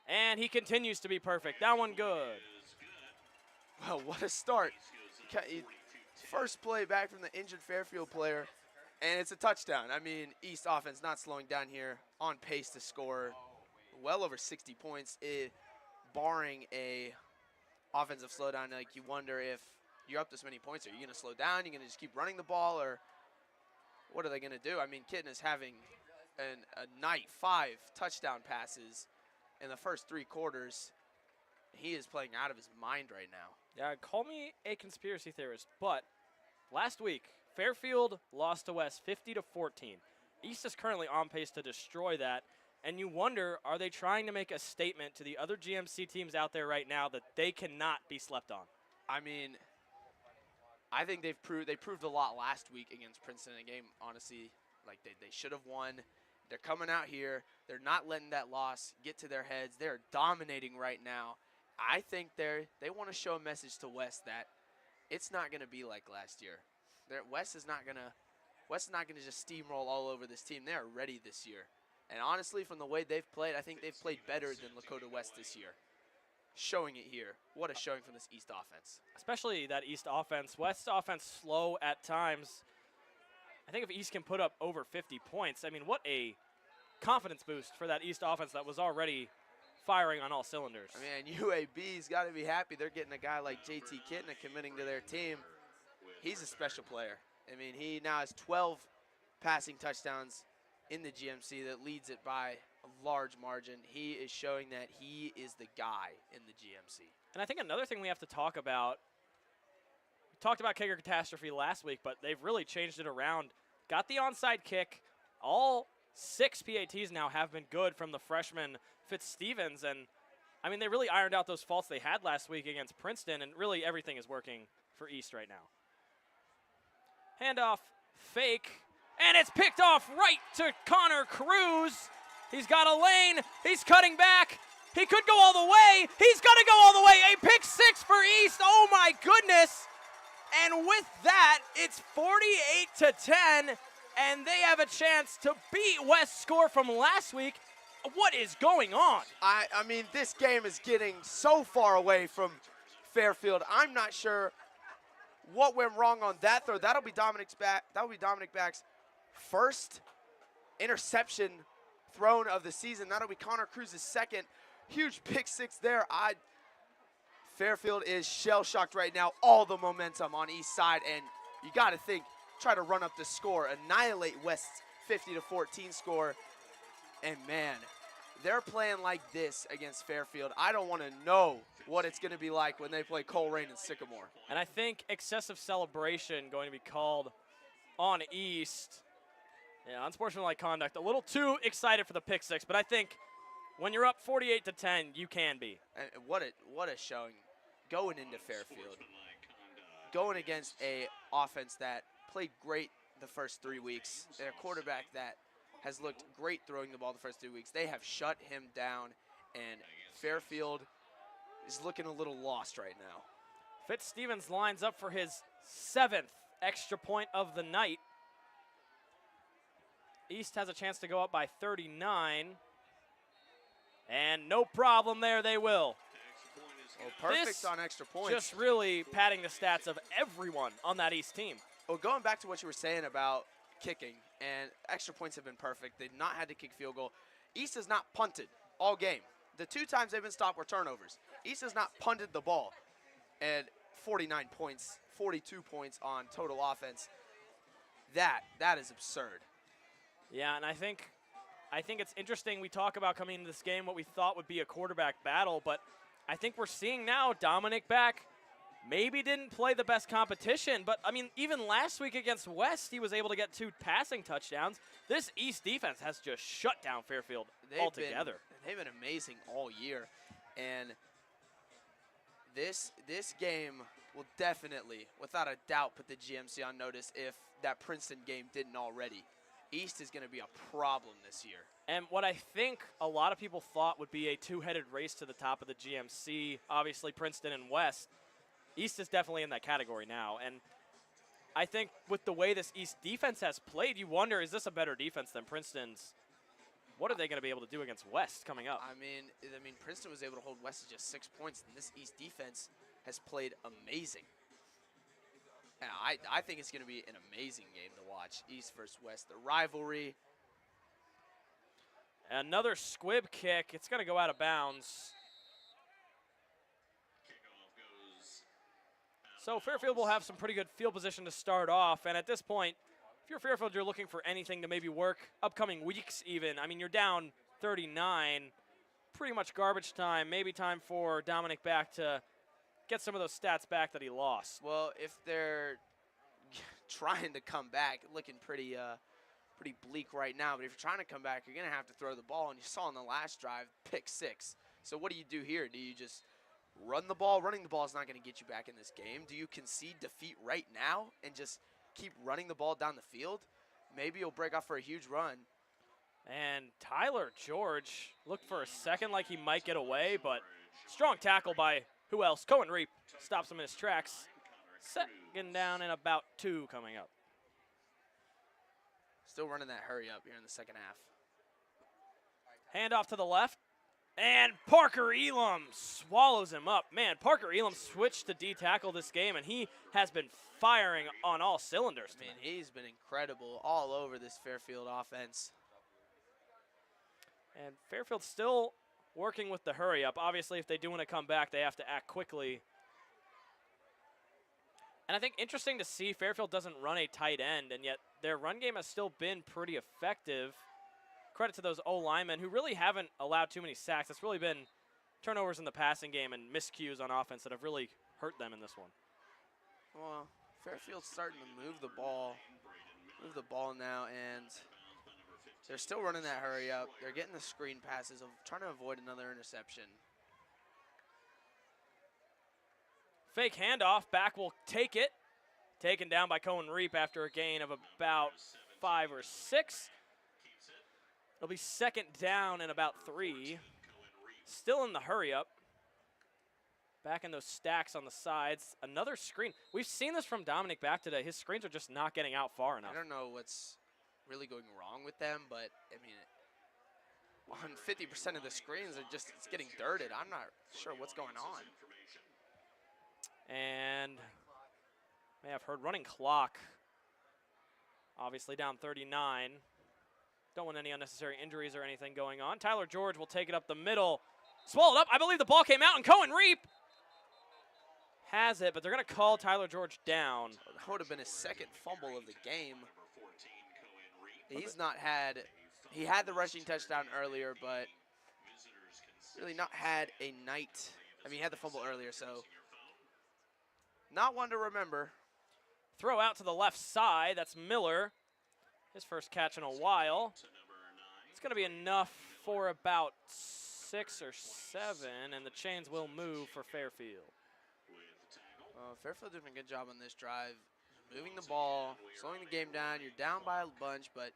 and he continues to be perfect. That one good. Well, what a start. First play back from the injured Fairfield player, and it's a touchdown. I mean, East offense not slowing down here, on pace to score well over 60 points, barring a offensive slowdown. Like, you wonder if you're up this many points, are you going to slow down? You're going to just keep running the ball, or what are they going to do? I mean, Kitten is having a night, 5 touchdown passes in the first 3 quarters. He is playing out of his mind right now. Yeah, call me a conspiracy theorist, but last week, Fairfield lost to West 50-14. East is currently on pace to destroy that. And you wonder, are they trying to make a statement to the other GMC teams out there right now that they cannot be slept on? I mean, I think they proved a lot last week against Princeton, a game, honestly, like they should have won. They're coming out here. They're not letting that loss get to their heads. They're dominating right now. I think they want to show a message to West that it's not going to be like last year. West is not going to just steamroll all over this team. They are ready this year. And honestly, from the way they've played, I think they've played better than Lakota West this year. Showing it here. What a showing from this East offense. Especially that East offense. West offense slow at times. I think if East can put up over 50 points, I mean, what a confidence boost for that East offense that was already firing on all cylinders. I mean, UAB's got to be happy they're getting a guy like JT Kitna committing to their team. He's a special player. I mean, he now has 12 passing touchdowns in the GMC that leads it by a large margin. He is showing that he is the guy in the GMC. And I think another thing we have to talk about, we talked about kicker catastrophe last week, but they've really changed it around. Got the onside kick. All 6 PATs now have been good from the freshman Fitzstevens. And, I mean, they really ironed out those faults they had last week against Princeton, and really everything is working for East right now. Handoff, fake. And it's picked off right to Connor Cruz. He's got a lane. He's cutting back. He could go all the way. He's going to go all the way. A pick 6 for East. Oh, my goodness. And with that, it's 48-10, and they have a chance to beat West's score from last week. What is going on? I mean, this game is getting so far away from Fairfield. I'm not sure what went wrong on that throw. That'll be Dominic Back's first interception thrown of the season. That'll be Connor Cruz's second. Huge pick 6 there. Fairfield is shell-shocked right now. All the momentum on East side, and you got to think, try to run up the score, annihilate West's 50-14 score. And man, they're playing like this against Fairfield. I don't want to know what it's going to be like when they play Colerain and Sycamore. And I think excessive celebration going to be called on East. Yeah, unsportsmanlike conduct. A little too excited for the pick 6, but I think when you're up 48-10, you can be. And what a showing going into Fairfield. Going against a offense that played great the first 3 weeks, and a quarterback that has looked great throwing the ball the first 2 weeks. They have shut him down, and Fairfield is looking a little lost right now. Fitzstevens lines up for his 7th extra point of the night. East has a chance to go up by 39. And no problem there, they will. Well, perfect This on extra points. just really padding the stats of everyone on that East team. Well, going back to what you were saying about kicking, and extra points have been perfect. They've not had to kick field goal. East has not punted all game. The 2 times they've been stopped were turnovers. East has not punted the ball. And 49 points, 42 points on total offense. That is absurd. Yeah, and I think it's interesting we talk about coming into this game what we thought would be a quarterback battle, but I think we're seeing now Dominic Beck maybe didn't play the best competition, but I mean, even last week against West, he was able to get 2 passing touchdowns. This East defense has just shut down Fairfield altogether. They've been amazing all year, and this game will definitely, without a doubt, put the GMC on notice if that Princeton game didn't already. East is going to be a problem this year. And what I think a lot of people thought would be a 2-headed race to the top of the GMC, obviously Princeton and West, East is definitely in that category now. And I think with the way this East defense has played, you wonder, is this a better defense than Princeton's? What are they going to be able to do against West coming up? I mean, Princeton was able to hold West to just 6 points, and this East defense has played amazing. And I think it's going to be an amazing game to watch, East versus West, the rivalry. Another squib kick. It's going to go out of bounds. So Fairfield will have some pretty good field position to start off. And at this point, if you're Fairfield, you're looking for anything to maybe work upcoming weeks even. I mean, you're down 39. Pretty much garbage time. Maybe time for Dominic Beck to get some of those stats back that he lost. Well, if they're trying to come back, looking pretty bleak right now. But if you're trying to come back, you're going to have to throw the ball. And you saw in the last drive, pick 6. So what do you do here? Do you just run the ball? Running the ball is not going to get you back in this game. Do you concede defeat right now and just keep running the ball down the field? Maybe you'll break off for a huge run. And Tyler George looked for a second like he might get away, but strong tackle by who else? Cohen Reap stops him in his tracks. Second down and about 2 coming up. Still running that hurry up here in the second half. Handoff to the left. And Parker Elam swallows him up. Man, Parker Elam switched to D-tackle this game, and he has been firing on all cylinders tonight. Man, he's been incredible all over this Fairfield offense. And Fairfield still working with the hurry up. Obviously, if they do want to come back, they have to act quickly. And I think interesting to see Fairfield doesn't run a tight end, and yet their run game has still been pretty effective. Credit to those O-linemen who really haven't allowed too many sacks. It's really been turnovers in the passing game and miscues on offense that have really hurt them in this one. Well, Fairfield's starting to move the ball now, and they're still running that hurry up. They're getting the screen passes, trying to avoid another interception. Fake handoff, back will take it. Taken down by Cohen Reap after a gain of about 5 or 6. It'll be second down and about 3. Still in the hurry up. Back in those stacks on the sides. Another screen. We've seen this from Dominic Beck today. His screens are just not getting out far enough. I don't know what's really going wrong with them, but I mean, on 50% of the screens are just, it's getting dirted. I'm not sure what's going on. And may have heard running clock. Obviously down 39. Don't want any unnecessary injuries or anything going on. Tyler George will take it up the middle. Swallowed up. I believe the ball came out, and Cohen Reap has it, but they're going to call Tyler George down. That would have been his second fumble of the game. He's not had, he had the rushing touchdown earlier, but really not had a night. I mean, he had the fumble earlier, so not one to remember. Throw out to the left side. That's Miller. His first catch in a while. It's going to be enough for about 6 or 7, and the chains will move for Fairfield. Fairfield did a good job on this drive. Moving the ball, slowing the game down. You're down by a bunch, but...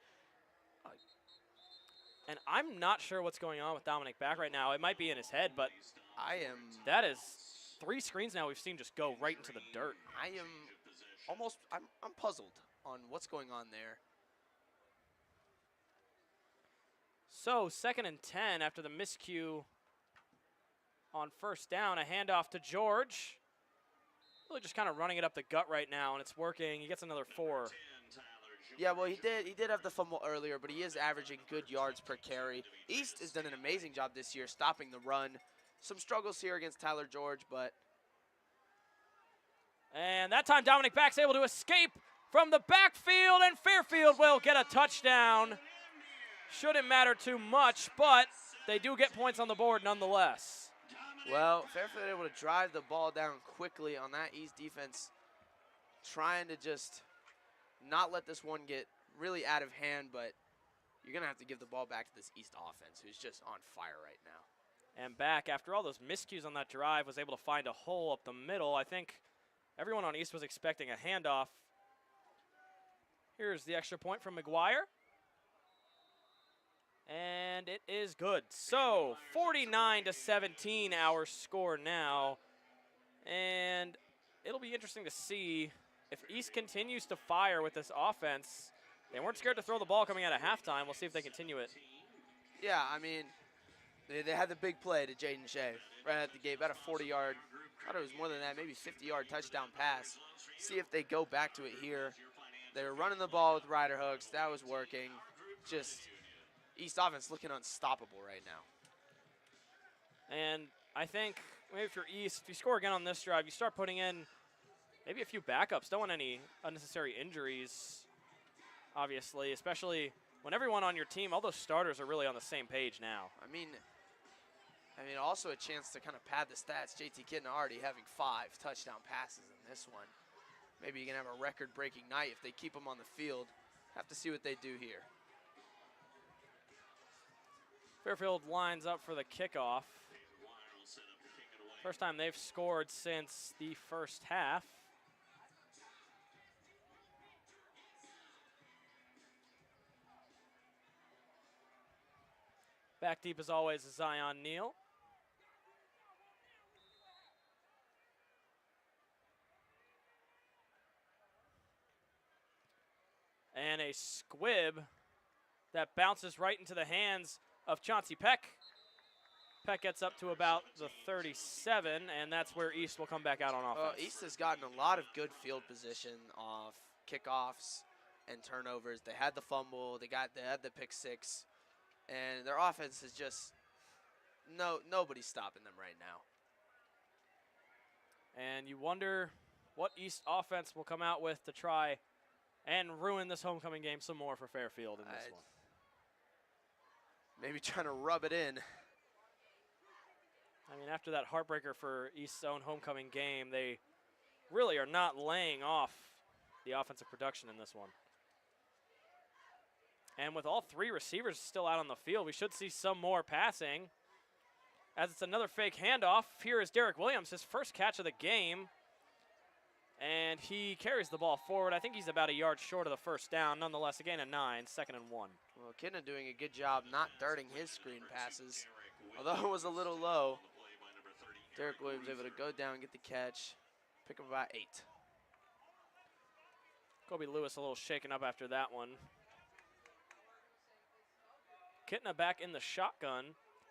And I'm not sure what's going on with Dominic Beck right now. It might be in his head, but that is 3 screens now we've seen just go right into the dirt. I am almost, I'm puzzled on what's going on there. So, 2nd and 10 after the miscue on first down. A handoff to George. Really just kind of running it up the gut right now, and it's working. He gets another 4. Yeah, well, he did have the fumble earlier, but he is averaging good yards per carry. East has done an amazing job this year stopping the run. Some struggles here against Tyler George, but and that time Dominic Back's able to escape from the backfield, and Fairfield will get a touchdown. Shouldn't matter too much, but they do get points on the board nonetheless. well, Fairfield able to drive the ball down quickly on that East defense, trying to just not let this one get really out of hand, but you're going to have to give the ball back to this East offense, who's just on fire right now. And Back, after all those miscues on that drive, was able to find a hole up the middle. I think everyone on East was expecting a handoff. Here's the extra point from McGuire. And it is good. So 49-17 our score now. And it'll be interesting to see if East continues to fire with this offense. They weren't scared to throw the ball coming out of halftime. We'll see if they continue it. Yeah, I mean, they had the big play to Jaden Shea right at the gate, about a 40-yard, I thought it was more than that, maybe 50-yard touchdown pass. See if they go back to it here. They were running the ball with Rider Hooks. That was working. Just East offense looking unstoppable right now. And I think maybe if you're East, if you score again on this drive, you start putting in maybe a few backups. Don't want any unnecessary injuries, obviously, especially when everyone on your team, all those starters are really on the same page now. I mean, also a chance to kind of pad the stats. JT Kidna already having 5 touchdown passes in this one. Maybe you can have a record-breaking night if they keep them on the field. Have to see what they do here. Fairfield lines up for the kickoff. First time they've scored since the first half. Back deep as always is Zion Neal. And a squib that bounces right into the hands of Chauncey Peck. Peck gets up to about the 37, and that's where East will come back out on offense. East has gotten a lot of good field position off kickoffs and turnovers. They had the fumble, they had the pick 6, and their offense is just nobody's stopping them right now. And you wonder what East offense will come out with to try and ruin this homecoming game some more for Fairfield in this one. Maybe trying to rub it in. I mean, after that heartbreaker for East's own homecoming game, they really are not laying off the offensive production in this one. And with all 3 receivers still out on the field, we should see some more passing. As it's another fake handoff, here is Derek Williams, his first catch of the game. And he carries the ball forward. I think he's about a yard short of the first down. Nonetheless, a gain of 9, 2nd and 1. Well, Kidna doing a good job not darting his screen passes. Although it was a little low, Derek Williams able to go down, get the catch, pick up about 8. Kobe Lewis a little shaken up after that one. Kidna back in the shotgun.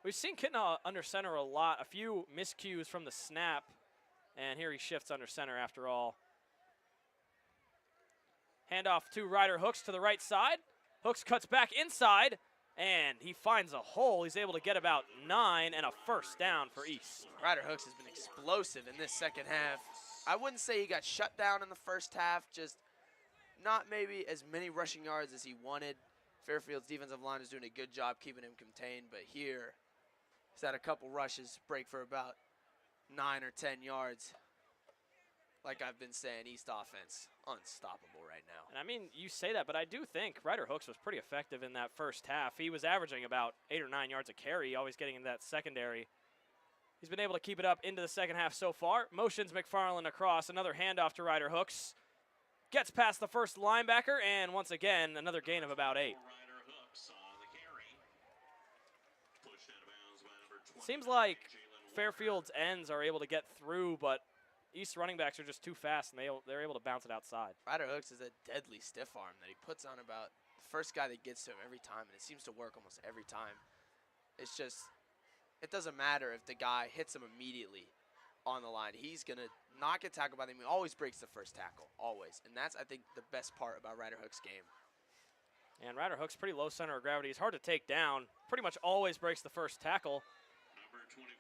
We've seen Kidna under center a lot. A few miscues from the snap. And here he shifts under center after all. Handoff to Ryder Hooks to the right side. Hooks cuts back inside, and he finds a hole. He's able to get about 9 and a first down for East. Ryder Hooks has been explosive in this second half. I wouldn't say he got shut down in the first half, just not maybe as many rushing yards as he wanted. Fairfield's defensive line is doing a good job keeping him contained, but here he's had a couple rushes, break for about 9 or 10 yards. Like I've been saying, East offense, unstoppable right now. And I mean, you say that, but I do think Ryder Hooks was pretty effective in that first half. He was averaging about 8 or 9 yards a carry, always getting into that secondary. He's been able to keep it up into the second half so far. Motions McFarland across, another handoff to Ryder Hooks. Gets past the first linebacker, and once again, another gain of about 8. Seems like Fairfield's ends are able to get through, but East running backs are just too fast, and they're able to bounce it outside. Ryder Hooks is a deadly stiff arm that he puts on about the first guy that gets to him every time, and it seems to work almost every time. It's just, it doesn't matter if the guy hits him immediately on the line. He's going to not get tackled by them. He always breaks the first tackle, always. And that's, I think, the best part about Ryder Hook's game. And Ryder Hook's pretty low center of gravity. He's hard to take down. Pretty much always breaks the first tackle.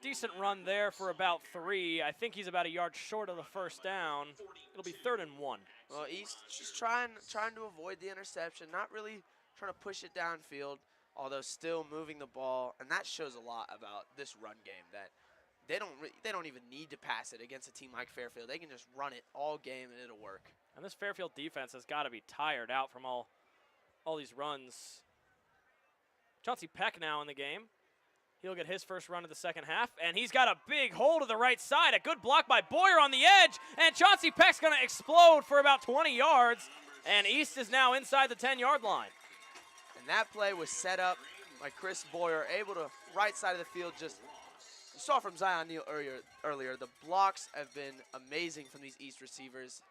Decent run there for about 3. I think he's about a yard short of the first down. It'll be 3rd and 1. Well, East just trying to avoid the interception, not really trying to push it downfield, although still moving the ball. And that shows a lot about this run game, that they don't even need to pass it against a team like Fairfield. They can just run it all game and it'll work. And this Fairfield defense has got to be tired out from all these runs. Chauncey Peck now in the game. He'll get his first run of the second half, and he's got a big hole to the right side. A good block by Boyer on the edge, and Chauncey Peck's going to explode for about 20 yards, and East is now inside the 10-yard line. And that play was set up by Chris Boyer, able to right side of the field. Just you saw from Zion Neal earlier, the blocks have been amazing from these East receivers.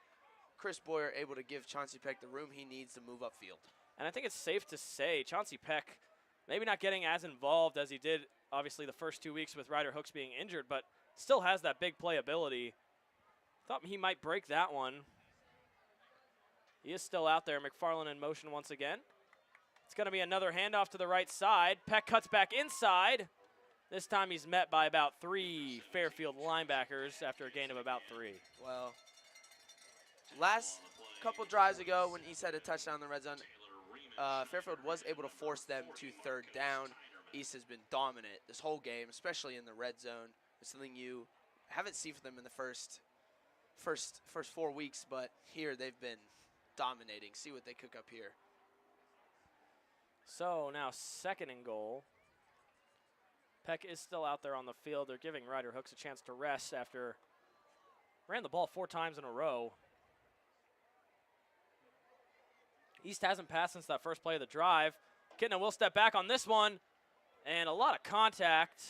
Chris Boyer able to give Chauncey Peck the room he needs to move upfield. And I think it's safe to say Chauncey Peck maybe not getting as involved as he did, obviously, the first 2 weeks with Ryder Hooks being injured, but still has that big play ability. Thought he might break that one. He is still out there. McFarland in motion once again. It's going to be another handoff to the right side. Peck cuts back inside. This time he's met by about 3 Fairfield linebackers after a gain of about 3. Well, last couple drives ago when East had a touchdown in the red zone, Fairfield was able to force them to 3rd down. East has been dominant this whole game, especially in the red zone. It's something you haven't seen from them in the first 4 weeks, but here they've been dominating. See what they cook up here. So now 2nd and goal. Peck is still out there on the field. They're giving Ryder Hooks a chance to rest after ran the ball 4 times in a row. East hasn't passed since that first play of the drive. Kitna will step back on this one. And a lot of contact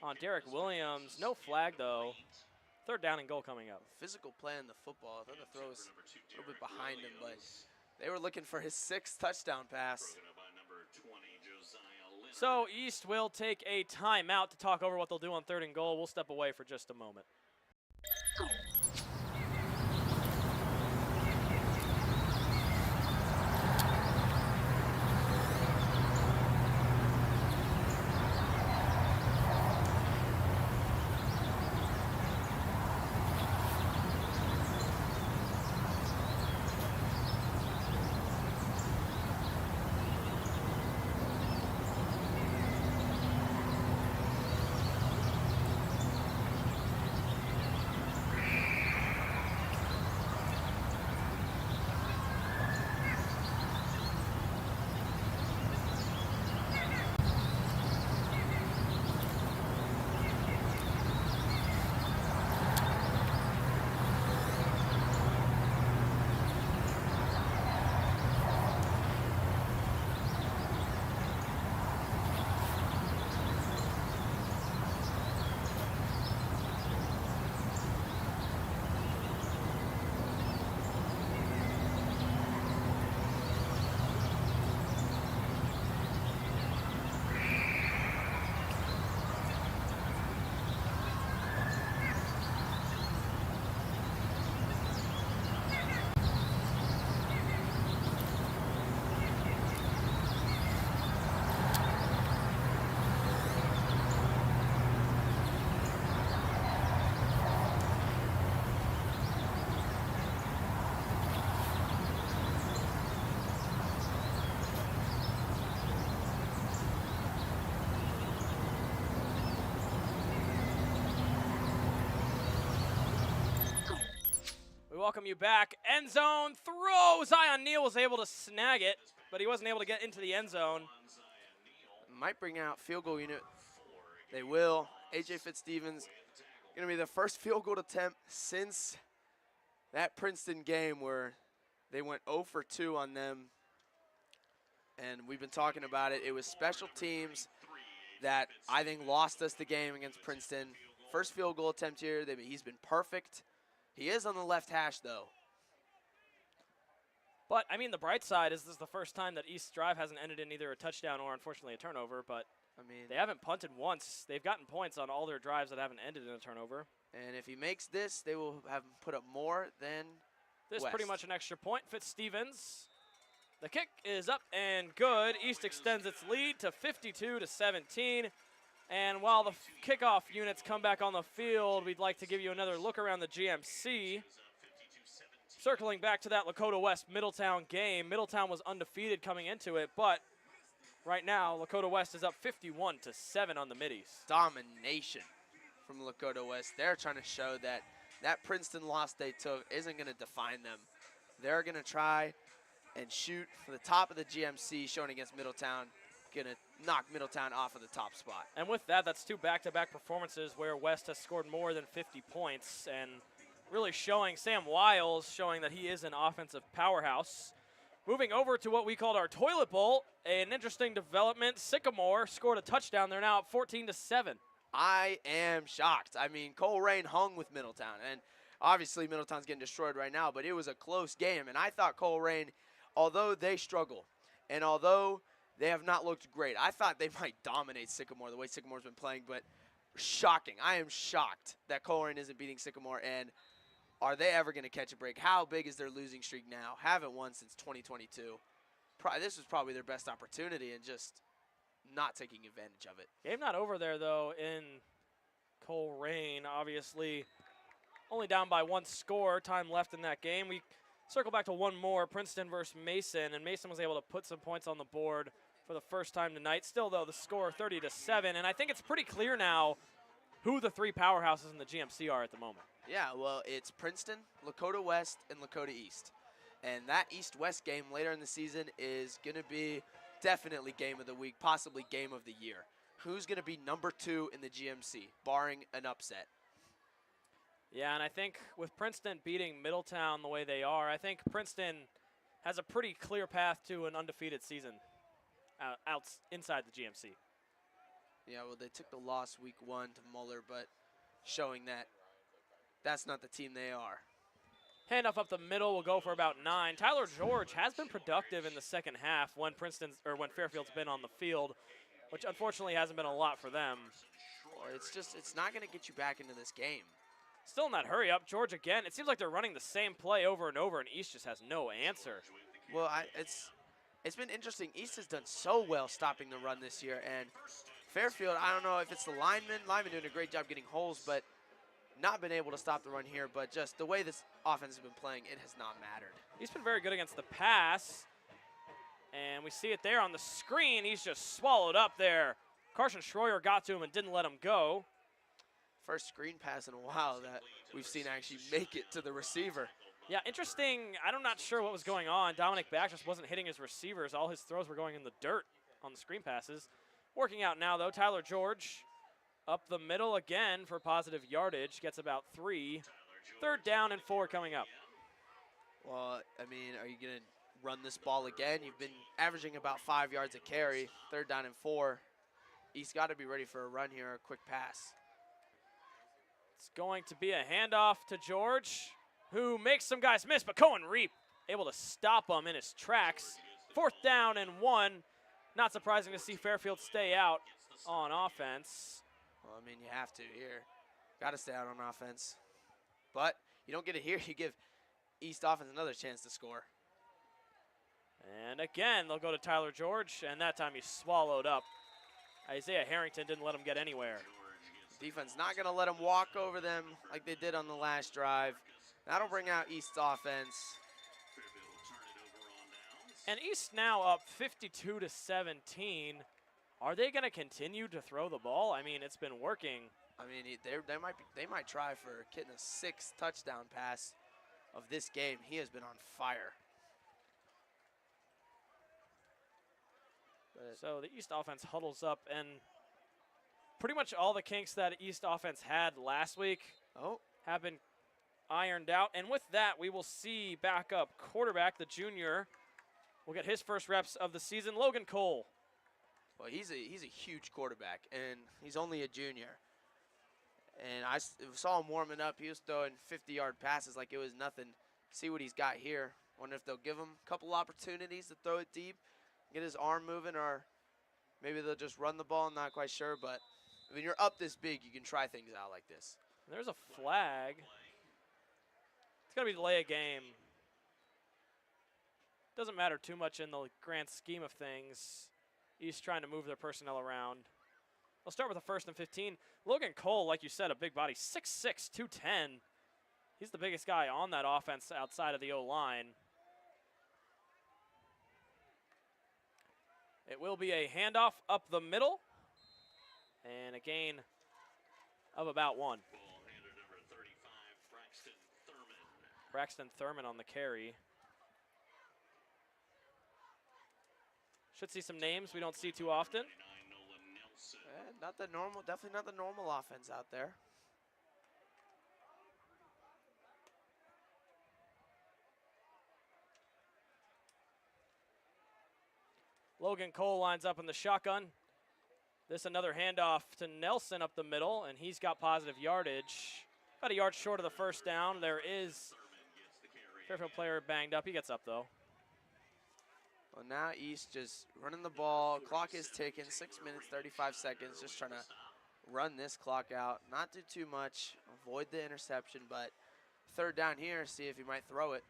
on Derek Williams. No flag, though. 3rd down and goal coming up. Physical play in the football. I thought the throw was a little bit behind him, but they were looking for his 6th touchdown pass. So East will take a timeout to talk over what they'll do on 3rd and goal. We'll step away for just a moment. Welcome you back. End zone throw. Zion Neal was able to snag it, but he wasn't able to get into the end zone. Might bring out field goal unit. They will. A.J. Fitzstevens going to be the first field goal attempt since that Princeton game where they went 0 for 2 on them. And we've been talking about it. It was special teams that I think lost us the game against Princeton. First field goal attempt here. He's been perfect. He is on the left hash, though. But, I mean, the bright side is this is the first time that East's drive hasn't ended in either a touchdown or, unfortunately, a turnover. But I mean, They haven't punted once. They've gotten points on all their drives that haven't ended in a turnover. and if he makes this, they will have him put up more than This West. pretty much an extra point. Fitzstevens. The kick is up and good. East extends its lead to 52-17. And while the kickoff units come back on the field, we'd like to give you another look around the GMC. Circling back to that Lakota West Middletown game. Middletown was undefeated coming into it, but right now Lakota West is up 51-7 on the Middies. Domination from Lakota West. They're trying to show that that Princeton loss they took isn't going to define them. They're going to try and shoot for the top of the GMC, showing against Middletown. Going to knock Middletown off of the top spot. And with that, that's two back-to-back performances where West has scored more than 50 points, and really showing Sam Wiles, showing that he is an offensive powerhouse. Moving over to what we called our toilet bowl, an interesting development. Sycamore scored a touchdown. They're now up 14-7. I am shocked. I mean, Cole Rain hung with Middletown, and obviously Middletown's getting destroyed right now, but it was a close game, and I thought Cole Rain, although they struggle, and although they have not looked great, I thought they might dominate Sycamore the way Sycamore's been playing, but shocking. I am shocked that Cole Rain isn't beating Sycamore, and are they ever going to catch a break? How big is their losing streak now? Haven't won since 2022. This was probably their best opportunity, and just not taking advantage of it. Game not over there, though, in Coleraine. Obviously, only down by one score. Time left in that game. We circle back to one more, Princeton versus Mason, and Mason was able to put some points on the board for the first time tonight. Still, though, the score 30-7, and I think it's pretty clear now who the three powerhouses in the GMC are at the moment. Yeah, well, it's Princeton, Lakota West, and Lakota East. And that East-West game later in the season is going to be definitely game of the week, possibly game of the year. Who's going to be number 2 in the GMC, barring an upset? Yeah, and I think with Princeton beating Middletown the way they are, I think Princeton has a pretty clear path to an undefeated season inside the GMC. Yeah, well, they took the loss week 1 to Muller, but showing that that's not the team they are. Handoff up the middle will go for about 9. Tyler George has been productive in the second half when when Fairfield's been on the field, which unfortunately hasn't been a lot for them. Well, it's not going to get you back into this game. Still in that hurry up, George again. It seems like they're running the same play over and over, and East just has no answer. Well, it's been interesting. East has done so well stopping the run this year, and Fairfield, I don't know if it's the linemen doing a great job getting holes, but not been able to stop the run here. But just the way this offense has been playing, it has not mattered. He's been very good against the pass, and we see it there on the screen. He's just swallowed up there. Carson Schroyer got to him and didn't let him go. First screen pass in a while that we've seen actually make it to the receiver. Yeah, interesting. I'm not sure what was going on. Dominic Back just wasn't hitting his receivers. All his throws were going in the dirt on the screen passes. Working out now, though, Tyler George up the middle again for positive yardage. Gets about 3. 3rd down and 4 coming up. Well, I mean, are you going to run this ball again? You've been averaging about 5 yards a carry. 3rd down and 4. East got to be ready for a run here, a quick pass. It's going to be a handoff to George, who makes some guys miss, but Cohen Reap able to stop him in his tracks. 4th down and 1. Not surprising to see Fairfield stay out on offense. Well, I mean, you have to here. Got to stay out on offense. But you don't get it here. You give East offense another chance to score. And again, they'll go to Tyler George, and that time he's swallowed up. Isaiah Harrington didn't let him get anywhere. Defense not going to let them walk over them like they did on the last drive. That'll bring out East's offense. And East now up 52-17. Are they going to continue to throw the ball? I mean, it's been working. I mean, they might try for getting a 6th touchdown pass of this game. He has been on fire. So the East offense huddles up, and pretty much all the kinks that East offense had last week have been ironed out. And with that, we will see backup quarterback, the junior, will get his first reps of the season, Logan Cole. Well, he's a huge quarterback, and he's only a junior. And I saw him warming up. He was throwing 50-yard passes like it was nothing. See what he's got here. Wonder if they'll give him a couple opportunities to throw it deep, get his arm moving, or Maybe they'll just run the ball. I'm not quite sure, but when you're up this big, you can try things out like this. There's a flag. It's going to be delay a game. Doesn't matter too much in the grand scheme of things. East trying to move their personnel around. I'll start with the 1st and 15. Logan Cole, like you said, a big body, 6'6", 210. He's the biggest guy on that offense outside of the O-line. It will be a handoff up the middle and a gain of about 1. Ball handed number 35, Braxton Thurman. Braxton Thurman on the carry. Should see some names we don't see too often. 29, Nolan Nelson. Not the normal, definitely not the normal offense out there. Logan Cole lines up in the shotgun. This another handoff to Nelson up the middle, and he's got positive yardage. About a yard short of the first down. There is Fairfield player banged up. He gets up, though. Well, now East just running the ball. Clock is ticking. 6 minutes, 35 seconds. Just trying to run this clock out. Not do too much. Avoid the interception, but 3rd down here. See if he might throw it.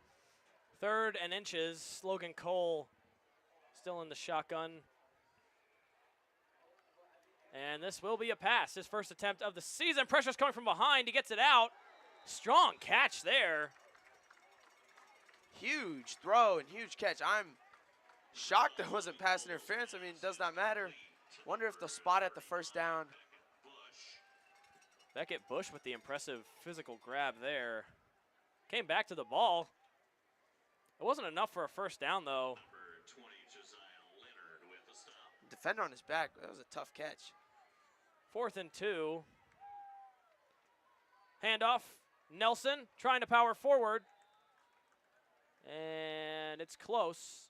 3rd and inches. Logan Cole still in the shotgun. And this will be a pass. His first attempt of the season. Pressure's coming from behind. He gets it out. Strong catch there. Huge throw and huge catch. I'm shocked there wasn't pass interference. I mean, it does not matter. Wonder if they'll spot at the 1st down. Beckett Bush with the impressive physical grab there. Came back to the ball. It wasn't enough for a 1st down, though. Number 20, Josiah Leonard with the stop. Defender on his back. That was a tough catch. 4th and 2. Handoff. Nelson trying to power forward. And it's close.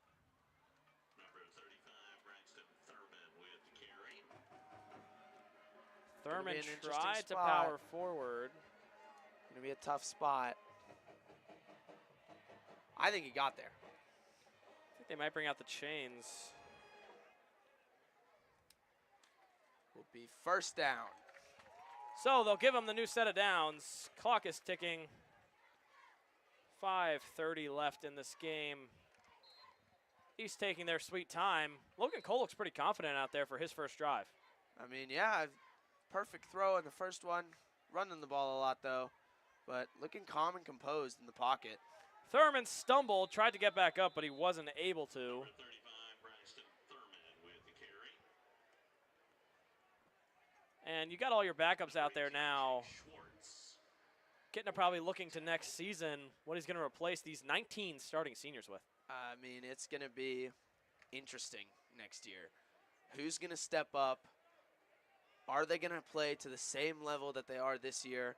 Number 35, Braxton Thurman with the carry. Thurman Gonna be an interesting tried to spot. power forward. Gonna be a tough spot. I think he got there. I think they might bring out the chains. Will be 1st down. So they'll give him the new set of downs. Clock is ticking. 5:30 left in this game. He's taking their sweet time. Logan Cole looks pretty confident out there for his first drive. I mean, yeah, perfect throw in the first one. Running the ball a lot, though. But looking calm and composed in the pocket. Thurman stumbled, tried to get back up, but he wasn't able to. Number 35, Braxton Thurman with the carry. And you got all your backups out there now. Schwartz. Getting probably looking to next season, what he's going to replace these 19 starting seniors with. I mean, it's going to be interesting next year. Who's going to step up? Are they going to play to the same level that they are this year?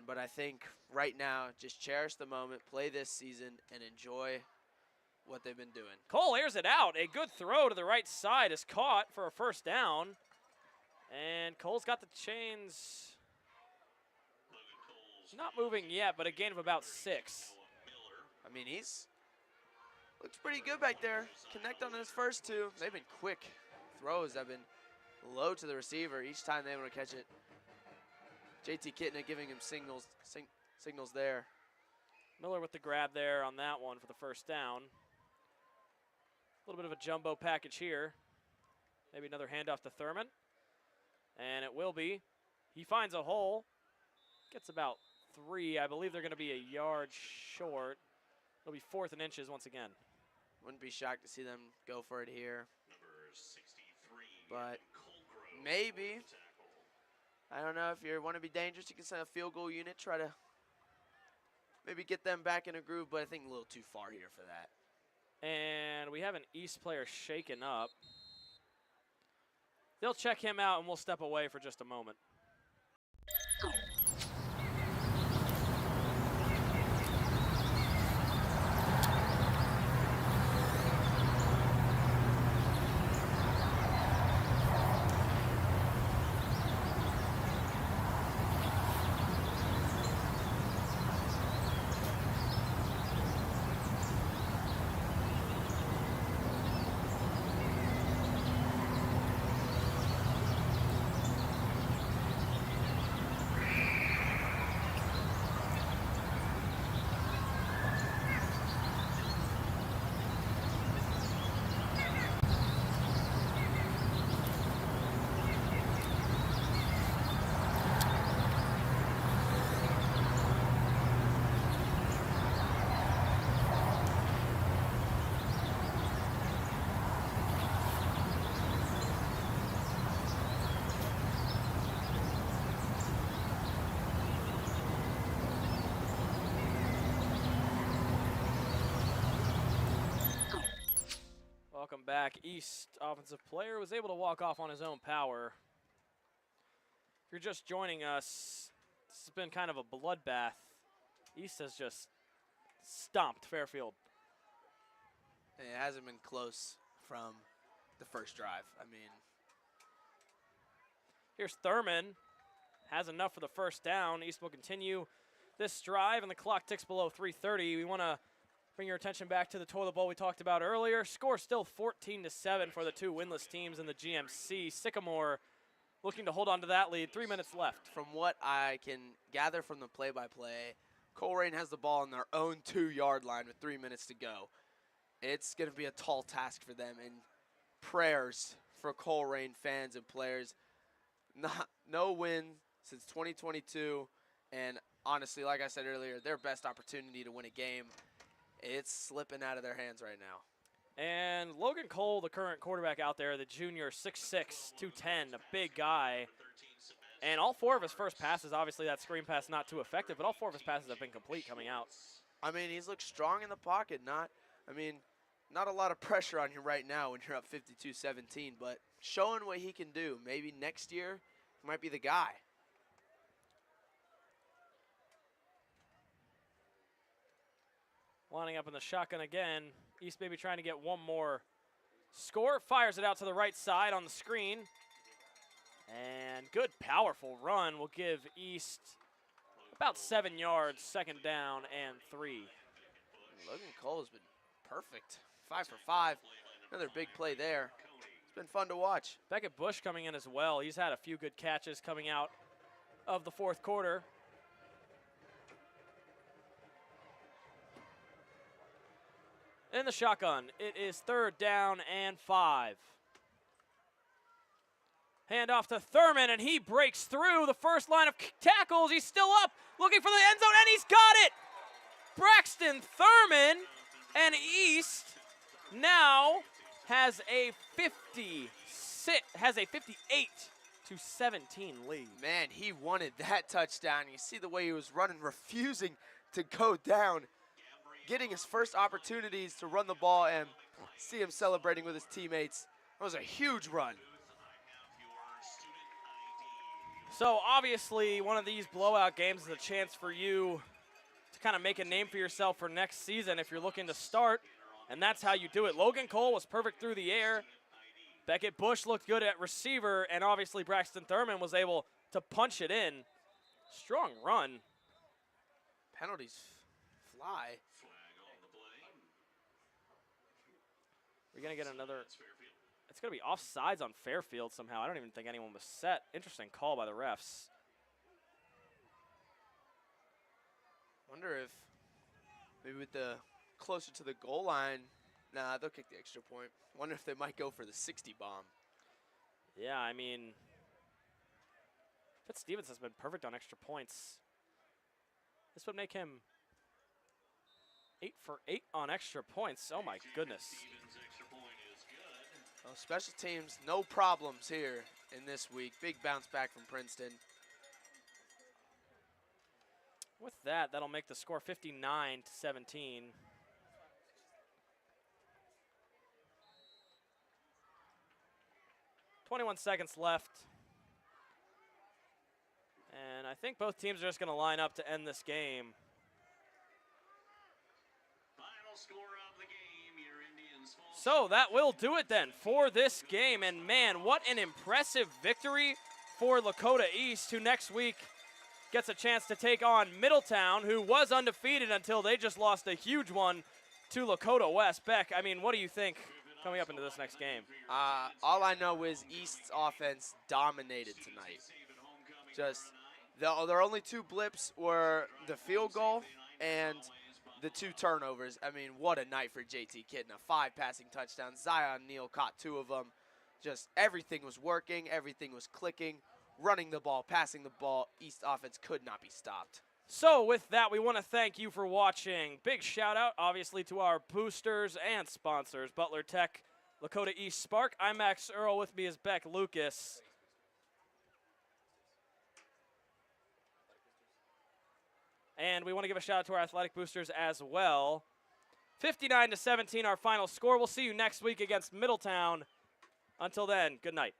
But I think right now, just cherish the moment, play this season, and enjoy what they've been doing. Cole airs it out. A good throw to the right side is caught for a 1st down. And Cole's got the chains. Not moving yet, but a gain of about 6. I mean, he's looks pretty good back there. Connect on his first 2. They've been quick throws. Have been low to the receiver each time they able to catch it. JT Kitna giving him signals there. Miller with the grab there on that one for the 1st down. A little bit of a jumbo package here. Maybe another handoff to Thurman. And it will be. He finds a hole. Gets about 3. I believe they're going to be a yard short. It'll be 4th and inches once again. Wouldn't be shocked to see them go for it here. Number 63, But Colgrove maybe. with the tackle. I don't know if you want to be dangerous, you can send a field goal unit, try to maybe get them back in a groove, but I think a little too far here for that. And we have an East player shaken up. They'll check him out, and we'll step away for just a moment. Welcome back. East offensive player was able to walk off on his own power. If you're just joining us, this has been kind of a bloodbath. East has just stomped Fairfield. It hasn't been close from the first drive. I mean, here's Thurman. Has enough for the first down. East will continue this drive, and the clock ticks below 3:30. We want to bring your attention back to the toilet bowl we talked about earlier. Score still 14-7 for the two winless teams in the GMC. Sycamore looking to hold on to that lead. 3 minutes left. from what I can gather from the play-by-play, Colerain has the ball on their own 2-yard line with 3 minutes to go. It's going to be a tall task for them, and prayers for Colerain fans and players. No win since 2022, and honestly, like I said earlier, their best opportunity to win a game, it's slipping out of their hands right now. And Logan Cole, the current quarterback out there, the junior, 6'6", 210, a big guy. And all 4 of his first passes, obviously that screen pass not too effective, but all 4 of his passes have been complete coming out. I mean, he's looked strong in the pocket. Not a lot of pressure on you right now when you're up 52-17, but showing what he can do. Maybe next year he might be the guy. Lining up in the shotgun again. East maybe trying to get one more score. Fires it out to the right side on the screen. And good, powerful run will give East about 7 yards, second down and 3. Logan Cole has been perfect. 5 for 5. Another big play there. It's been fun to watch. Beckett Bush coming in as well. He's had a few good catches coming out of the fourth quarter. In the shotgun, it is 3rd down and 5. Hand off to Thurman, and he breaks through the first line of tackles. He's still up, looking for the end zone, and he's got it! Braxton Thurman, and East now has a 58-17 lead. Man, he wanted that touchdown. You see the way he was running, refusing to go down, getting his first opportunities to run the ball, and see him celebrating with his teammates. It was a huge run. So obviously one of these blowout games is a chance for you to kind of make a name for yourself for next season if you're looking to start, and that's how you do it. Logan Cole was perfect through the air. Beckett Bush looked good at receiver, and obviously Braxton Thurman was able to punch it in. Strong run. Penalties fly. We're going to get another. It's going to be offsides on Fairfield somehow. I don't even think anyone was set. Interesting call by the refs. Wonder if maybe with the closer to the goal line, nah, they'll kick the extra point. Wonder if they might go for the 60 bomb. Yeah, I mean, Fitzstevens has been perfect on extra points. This would make him 8 for 8 on extra points. Oh my goodness. Well, special teams, no problems here in this week. Big bounce back from Princeton. With that, that'll make the score 59-17. .21 seconds left. And I think both teams are just going to line up to end this game. Final score of the game, your Indians fall. So that will do it then for this game. And man, what an impressive victory for Lakota East, who next week gets a chance to take on Middletown, who was undefeated until they just lost a huge one to Lakota West. Beck, I mean, what do you think coming up into this next game? All I know is East's offense dominated tonight. Just their only 2 blips were the field goal and the 2 turnovers. I mean, what a night for JT Kidna. 5 passing touchdowns. Zion Neal caught 2 of them. Just everything was working. Everything was clicking. Running the ball, passing the ball. East offense could not be stopped. So with that, we want to thank you for watching. Big shout out, obviously, to our boosters and sponsors, Butler Tech, Lakota East Spark. I'm Max Earl. With me is Beck Lucas. And we want to give a shout out to our athletic boosters as well. 59-17 our final score. We'll see you next week against Middletown. Until then, good night.